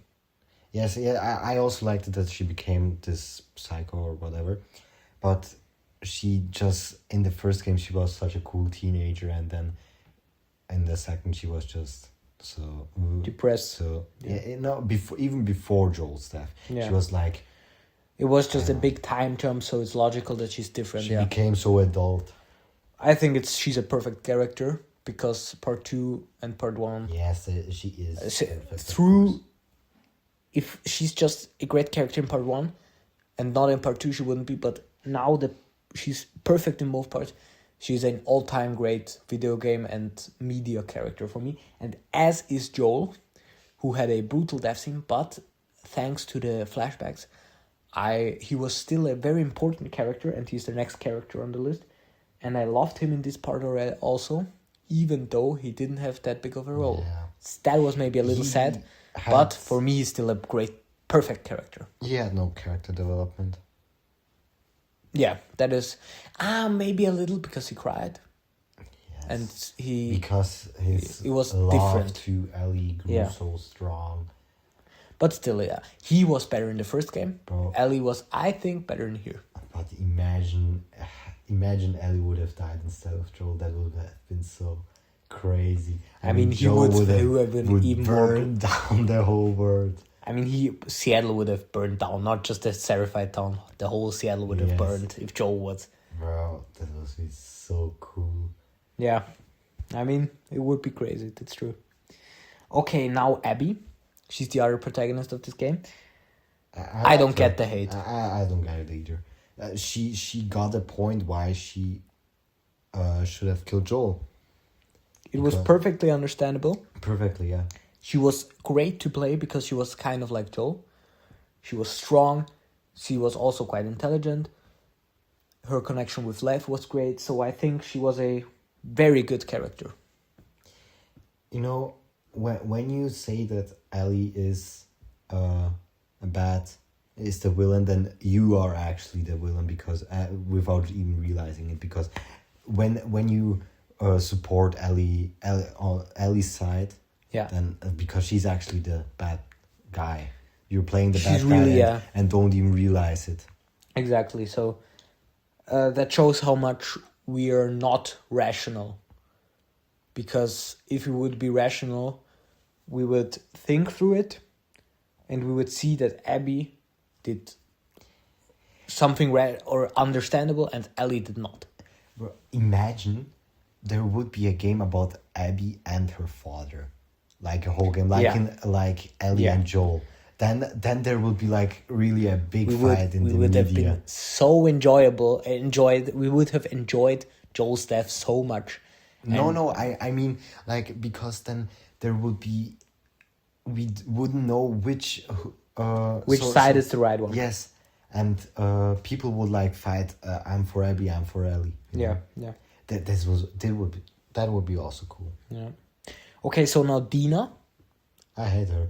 Yes, yeah, I also liked it that she became this psycho or whatever. But she just, in the first game, she was such a cool teenager, and then in the second, she was just so... Depressed. So, no, even before Joel's death, Yeah. she was like... It was just a big time jump, so it's logical that she's different. She became so adult. I think she's a perfect character because part 2 and part 1... Yes, she is. Perfect, through... If she's just a great character in part 1 and not in part 2, she wouldn't be. But now that she's perfect in both parts, she's an all-time great video game and media character for me. And as is Joel, who had a brutal death scene, but thanks to the flashbacks, he was still a very important character, and he's the next character on the list. And I loved him in this part already also, even though he didn't have that big of a role. Yeah. That was maybe a little sad, but for me, he's still a great, perfect character. He had no character development. Yeah, that is maybe a little because he cried. Yes. And because his it was love different. to Ellie grew so strong. But still, yeah, he was better in the first game. Bro. Ellie was, I think, better in here. But imagine Ellie would have died instead of Joel. That would have been so crazy. I mean, he Joel would have been even burn down the whole world. I mean, Seattle would have burned down, not just the Seraphied town. The whole Seattle would have burned if Joel was. Bro, that would be so cool. Yeah, I mean, it would be crazy. That's true. Okay, now Abby. She's the other protagonist of this game. I don't get the hate. I don't get it either. She got a point why she should have killed Joel. It was perfectly understandable. Perfectly, yeah. She was great to play because she was kind of like Joel. She was strong. She was also quite intelligent. Her connection with life was great. So I think she was a very good character. You know, when you say that Ellie is is the villain, then you are actually the villain because without even realizing it. Because when you support Ellie's side, then because she's actually the bad guy, you're playing the bad guy and don't even realize it. Exactly. So that shows how much we are not rational. Because if we would be rational, we would think through it, and we would see that Abby did something or understandable, and Ellie did not. Bro, imagine there would be a game about Abby and her father, like a whole game, like Ellie and Joel. Then there would be like really a big fight in the media. We would have been so we would have enjoyed Joel's death so much. I mean, like, because then there would be, we wouldn't know which side is the right one. Yes, and people would like fight. I'm for Abby. I'm for Ellie. Yeah. That would be also cool. Yeah. Okay, so now Dina. I hate her.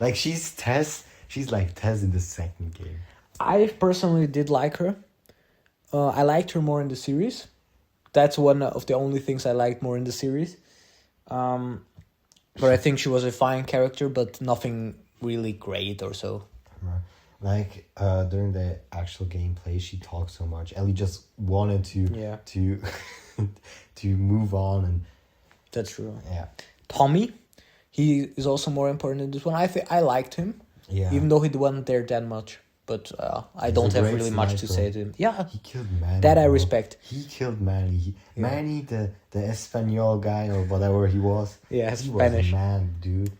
Like, she's Tess. She's like Tess in the second game. I personally did like her. I liked her more in the series. That's one of the only things I liked more in the series. But I think she was a fine character, but nothing really great or so. Like, during the actual gameplay, she talked so much. Ellie just wanted to to move on, and that's true. Yeah. Tommy, he is also more important in this one. I liked him. Yeah. Even though he wasn't there that much. But I don't have really much to say to him. Yeah. He killed Manny. That I respect. He killed Manny. Manny, the Espanol guy or whatever he was. Yeah, he Spanish. Was a man, dude.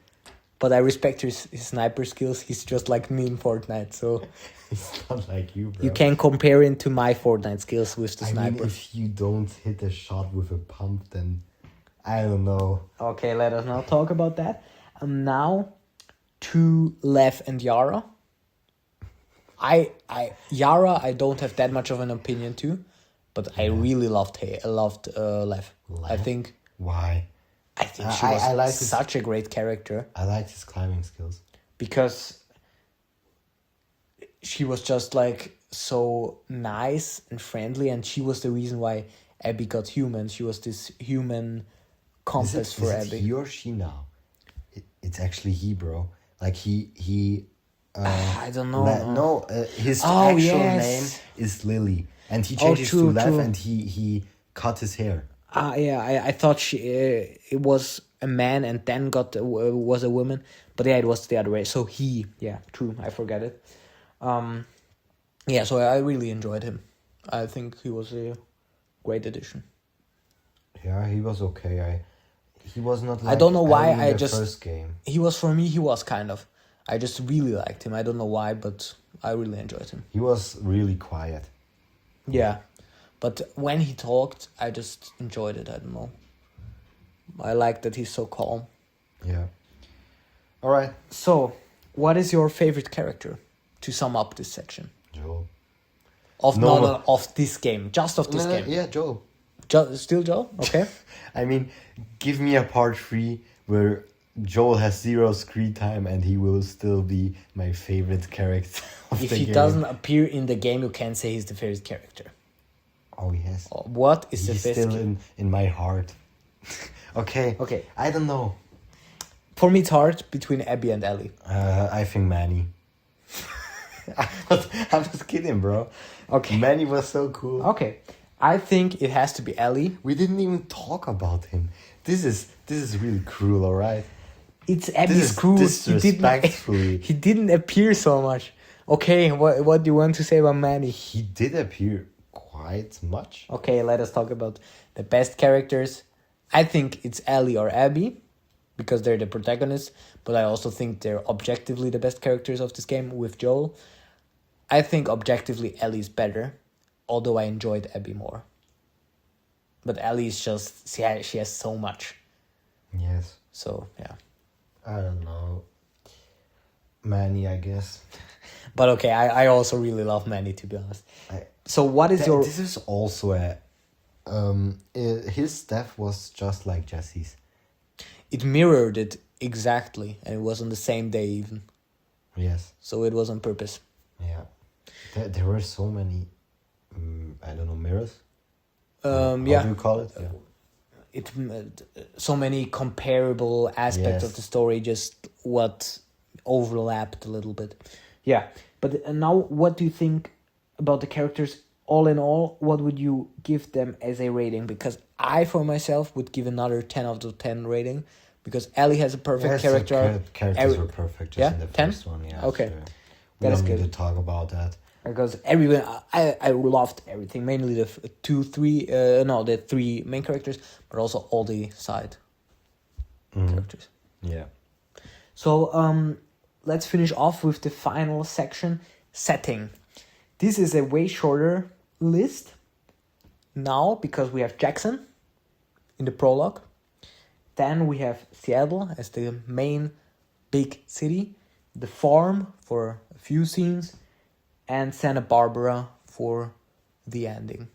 But I respect his sniper skills. He's just like me in Fortnite, so... He's not like you, bro. You can compare him to my Fortnite skills with the sniper. I mean, if you don't hit a shot with a pump, then... I don't know. Okay, let us not talk about that. Now, to Lev and Yara. Yara, I don't have that much of an opinion to, but I really loved Lev. I think... Why? I think she was such a great character. I liked his climbing skills. Because she was just like so nice and friendly, and she was the reason why Abby got human. She was this human compass for is it Abby. he or she now? It's actually he, bro. Like he. I don't know. No, his Oh, actual yes. name is Lily, and he Oh, changed true, to Lev, true. and he cut his hair. Yeah, I thought it was a man and then was a woman, but yeah, it was the other way. So he, yeah, true. I forget it. Yeah, so I really enjoyed him. I think he was a great addition. Yeah, he was okay. He was not like I don't know why. Ellie in the first game. He was, for me. He was kind of. I just really liked him. I don't know why, but I really enjoyed him. He was really quiet. Yeah, but when he talked, I just enjoyed it. I don't know. I like that he's so calm. Yeah. All right. So, what is your favorite character to sum up this section? Joel. Of this game, just of this game. Yeah, Joel. Still Joel? Okay. I mean, give me a part 3 where Joel has 0 screen time and he will still be my favorite character of If the he game. doesn't appear in the game, you can't say he's the favorite character. Oh, yes. What is He's the best? still in my heart. Okay. Okay. I don't know. For me, it's hard between Abby and Ellie. I think Manny. I'm just kidding, bro. Okay. Manny was so cool. Okay. I think it has to be Ellie. We didn't even talk about him. This is really cruel, all right? It's Abby's crew. Disrespectfully. He didn't appear so much. Okay, what do you want to say about Manny? He did appear quite much. Okay, let us talk about the best characters. I think it's Ellie or Abby, because they're the protagonists, but I also think they're objectively the best characters of this game with Joel. I think objectively Ellie's better, although I enjoyed Abby more. But Ellie is just, she has so much. Yes. So, yeah. I don't know. Manny, I guess. But okay, I also really love Manny, to be honest. So what is your... This is also a... his death was just like Jesse's. It mirrored it exactly, and it was on the same day even. Yes. So it was on purpose. Yeah. There were so many, I don't know, mirrors? Yeah. How do you call it? Yeah. It so many comparable aspects of the story, just what overlapped a little bit. Yeah, but now what do you think about the characters all in all? What would you give them as a rating? Because I, for myself, would give another 10 out of 10 rating, because Ellie has a perfect character. Characters were perfect just in the 10? first one. Yeah. Okay. Sure. We That is don't need good. to talk about that. Because everyone, I loved everything, mainly the the 3 main characters, but also all the side characters. Yeah. So let's finish off with the final section, setting. This is a way shorter list now because we have Jackson in the prologue. Then we have Seattle as the main big city, the farm for a few scenes, and Santa Barbara for the ending.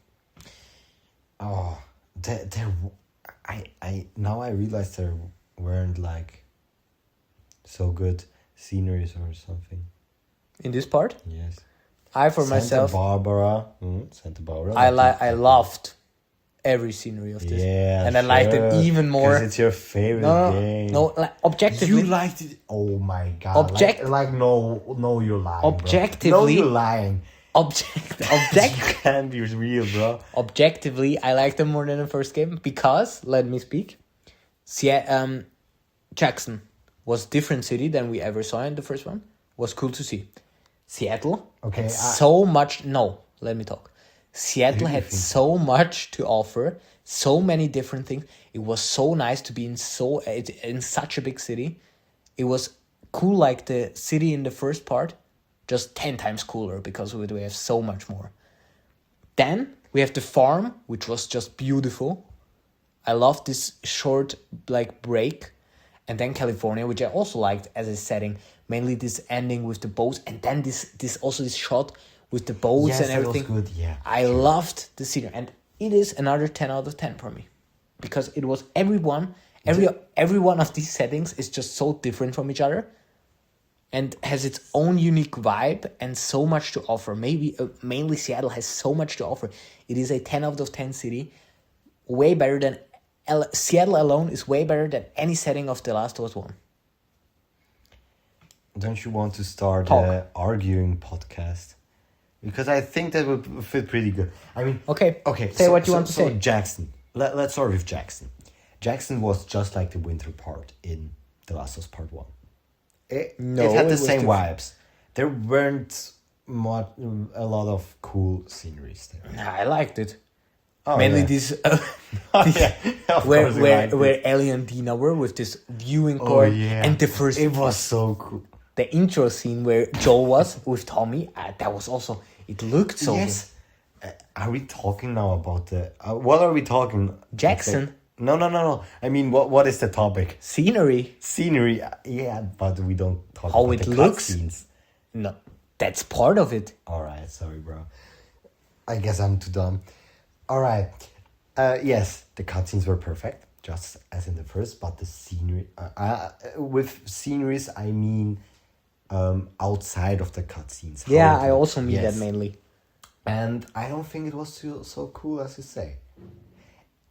Oh, I now I realize there weren't like so good sceneries or something. In this part, Yes. myself, Santa Barbara. I loved every scenery of this. Yeah, and I liked it even more. Because it's your favorite game. No, like, objectively. You liked it. Oh my god. No, you're lying. Objectively. Bro. No, you're lying. You can't be real, bro. Objectively, I liked them more than the first game because, let me speak, Jackson was different city than we ever saw in the first one. Was cool to see. Seattle had so much... No, let me talk. Seattle had so much to offer, so many different things. It was so nice to be in such a big city. It was cool like the city in the first part, just 10 times cooler because we have so much more. Then we have the farm, which was just beautiful. I loved this short break. And then California, which I also liked as a setting. Mainly this ending with the boats, and then this shot with the boats and everything. That was good, yeah. I loved the scenery, and it is another 10 out of 10 for me. Because it was every one of these settings is just so different from each other. And has its own unique vibe and so much to offer. Mainly Seattle has so much to offer. It is a 10 out of 10 city. Way better than Seattle alone is way better than any setting of The Last of Us 1. Don't you want to start Talk. a arguing podcast? Because I think that would fit pretty good. I mean, Okay. okay. Say what you want to say. Jackson. Let's start with Jackson. Jackson was just like the winter part in The Last of Us Part 1. It had the same vibes. There weren't a lot of cool sceneries there. Nah, I liked it. Oh, Mainly yeah. this Of where course you liked it. where Ellie and Dina were with this viewing court and the first It was so cool. the intro scene where Joel was with Tommy. That was also, it looked so Yes. Are we talking now about the... what are we talking? Jackson. No. I mean, what is the topic? Scenery. Scenery. Yeah, but we don't talk How about it the looks. cutscenes. No, that's part of it. Alright, sorry, bro. I guess I'm too dumb. Alright. Yes, the cutscenes were perfect, just as in the first, but the scenery... with sceneries, I mean outside of the cutscenes. Yeah, How I it- also mean yes. that mainly. And I don't think it was so cool as you say.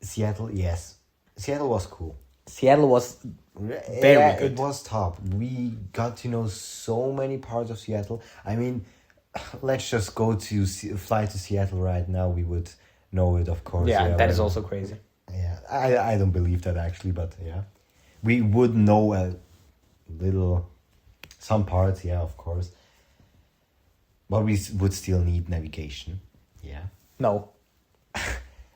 Seattle, yes. Seattle was cool. Seattle was Very good. It was top. We got to know so many parts of Seattle. I mean, let's just go to fly to Seattle right now. We would know it, of course. yeah, that is well, also crazy. Yeah, I don't believe that actually, but yeah, we would know a little, some parts. Yeah, of course. But we would still need navigation. Yeah. No,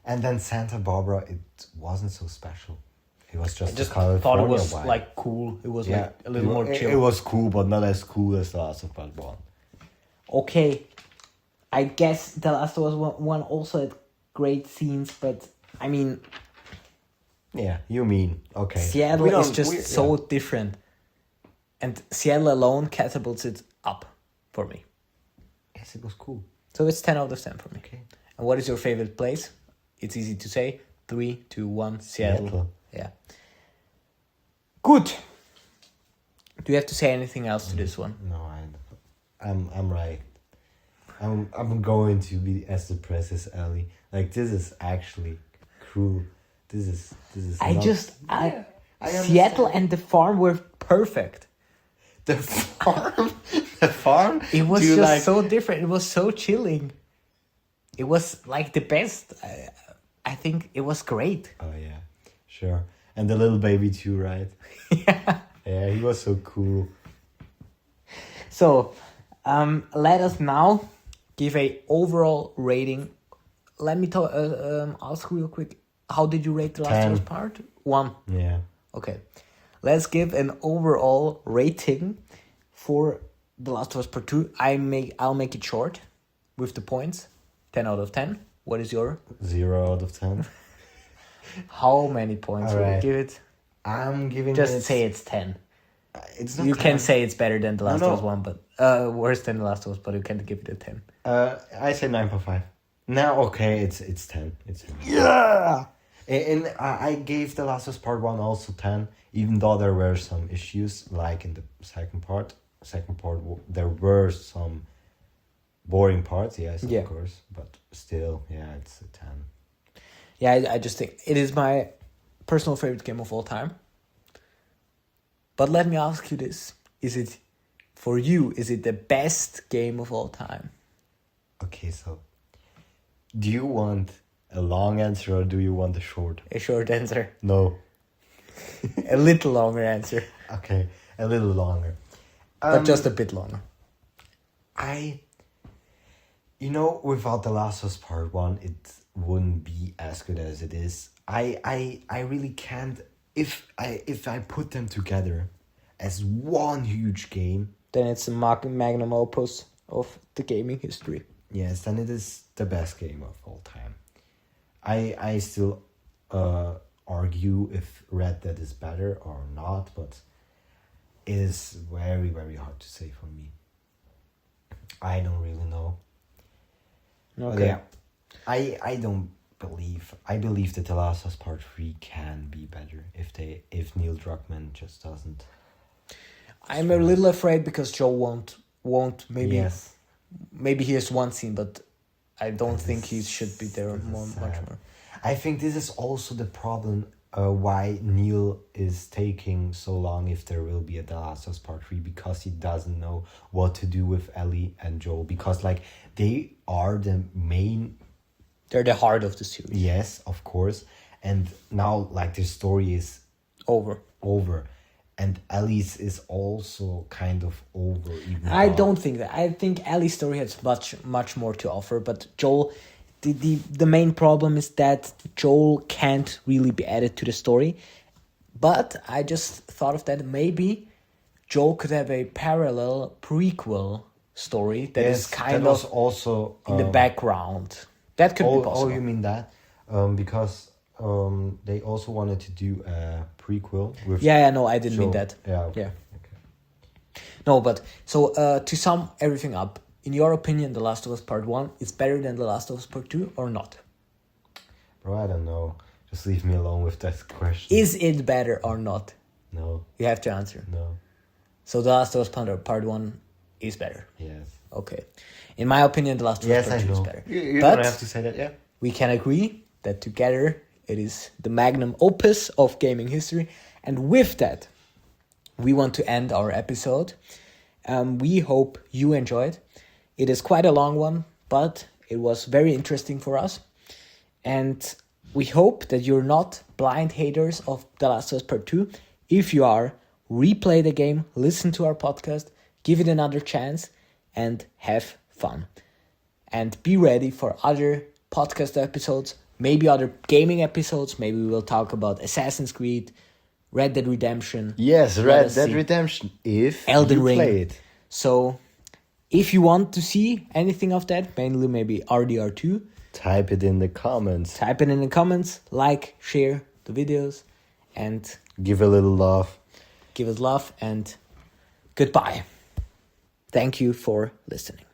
And then Santa Barbara, it wasn't so special. It was just I just a California thought it was vibe. like cool. It was like a little more chill. It was cool, but not as cool as The Last of Part 1. Okay, I guess The Last of Us 1 also had great scenes, but I mean, Yeah, you mean, okay. Seattle We is don't- just we- so yeah. different. And Seattle alone catapults it up for me. Yes, it was cool. So it's 10 out of 10 for me. Okay. And what is your favorite place? It's easy to say. 3, 2, 1, Seattle. Seattle. Yeah. Good. Do you have to say anything else to this one? No, I'm right. I'm going to be as depressed as Ellie. Like, this is actually cruel. This is not- I Seattle understand. and the farm were perfect. The farm. The farm. It was Do you just like- so different. It was so chilling. It was like the best. I think it was great. Oh yeah, sure. And the little baby too, right? Yeah. Yeah, he was so cool. So, let us now give a overall rating. Let me ask real quick. How did you rate the Last of 10. Us Part 1? Yeah. Okay. Let's give an overall rating for The Last of Us Part 2. I'll make it short with the points. 10 out of 10. What is your? 0 out of 10. How many points will you Alright. give it? I'm giving Just it. say it's 10. It's not. You 10. can say it's better than The Last No, of Us 1, but worse than The Last of Us, but you can't give it a 10. I say 9.5. Now, okay, it's 10. It's 10. Yeah! And I gave The Last of Us Part 1 also 10, even though there were some issues, like in the second part. There were some boring parts, yes, Yeah. of course, but still, yeah, it's a 10. Yeah, I just think it is my personal favorite game of all time. But let me ask you this. Is it, for you, is it the best game of all time? Okay, so do you want a long answer or do you want a short? A short answer. No. A little longer answer. Okay, a little longer. But just a bit longer. Without The Last of Us Part 1, it wouldn't be as good as it is. I really can't. If I put them together as one huge game, Then it's a magnum opus of the gaming history. yes, then it is the best game of all time. I still argue if Red Dead is better or not, but it is very, very hard to say for me. I don't really know. But Okay. yeah, I believe that The Last of Us Part 3 can be better if Neil Druckmann just doesn't. I'm a little afraid because Joe won't maybe Yes. maybe he has one scene, but I don't This think he is- should be there this is much sad. more. I think this is also the problem why Neil is taking so long if there will be a The Last of Us Part 3, because he doesn't know what to do with Ellie and Joel, because like they are the main. They're the heart of the series. Yes, of course. And now like the story is Over. And Ellie's is also kind of over. Even I though- don't think that. I think Ellie's story has much more to offer, but Joel, the main problem is that Joel can't really be added to the story. But I just thought of that maybe Joel could have a parallel prequel story that is kind was of also in the background. That could be possible. Oh, you mean that? Because they also wanted to do a prequel with. Yeah, no, I didn't mean Joel. that. Yeah. Yeah. Okay. No, but so to sum everything up, in your opinion, The Last of Us Part 1 is better than The Last of Us Part 2 or not? Bro, I don't know. Just leave me alone with that question. Is it better or not? No. You have to answer. No. So The Last of Us Part 1 is better. Yes. Okay. In my opinion, The Last of Us Yes, Part I 2 is know. better. You But don't have to say that. Yeah. we can agree that together it is the magnum opus of gaming history. And with that, we want to end our episode. We hope you enjoyed. It is quite a long one, but it was very interesting for us. And we hope that you're not blind haters of The Last of Us Part 2. If you are, replay the game, listen to our podcast, give it another chance, and have fun. And be ready for other podcast episodes, maybe other gaming episodes. Maybe we will talk about Assassin's Creed, Red Dead Redemption. Yes, Let Red us Dead see. Redemption. If Elden you Ring. play it. So if you want to see anything of that, mainly maybe RDR2, Type it in the comments. type it in the comments, like, share the videos, and Give a little love. give us love, and goodbye. Thank you for listening.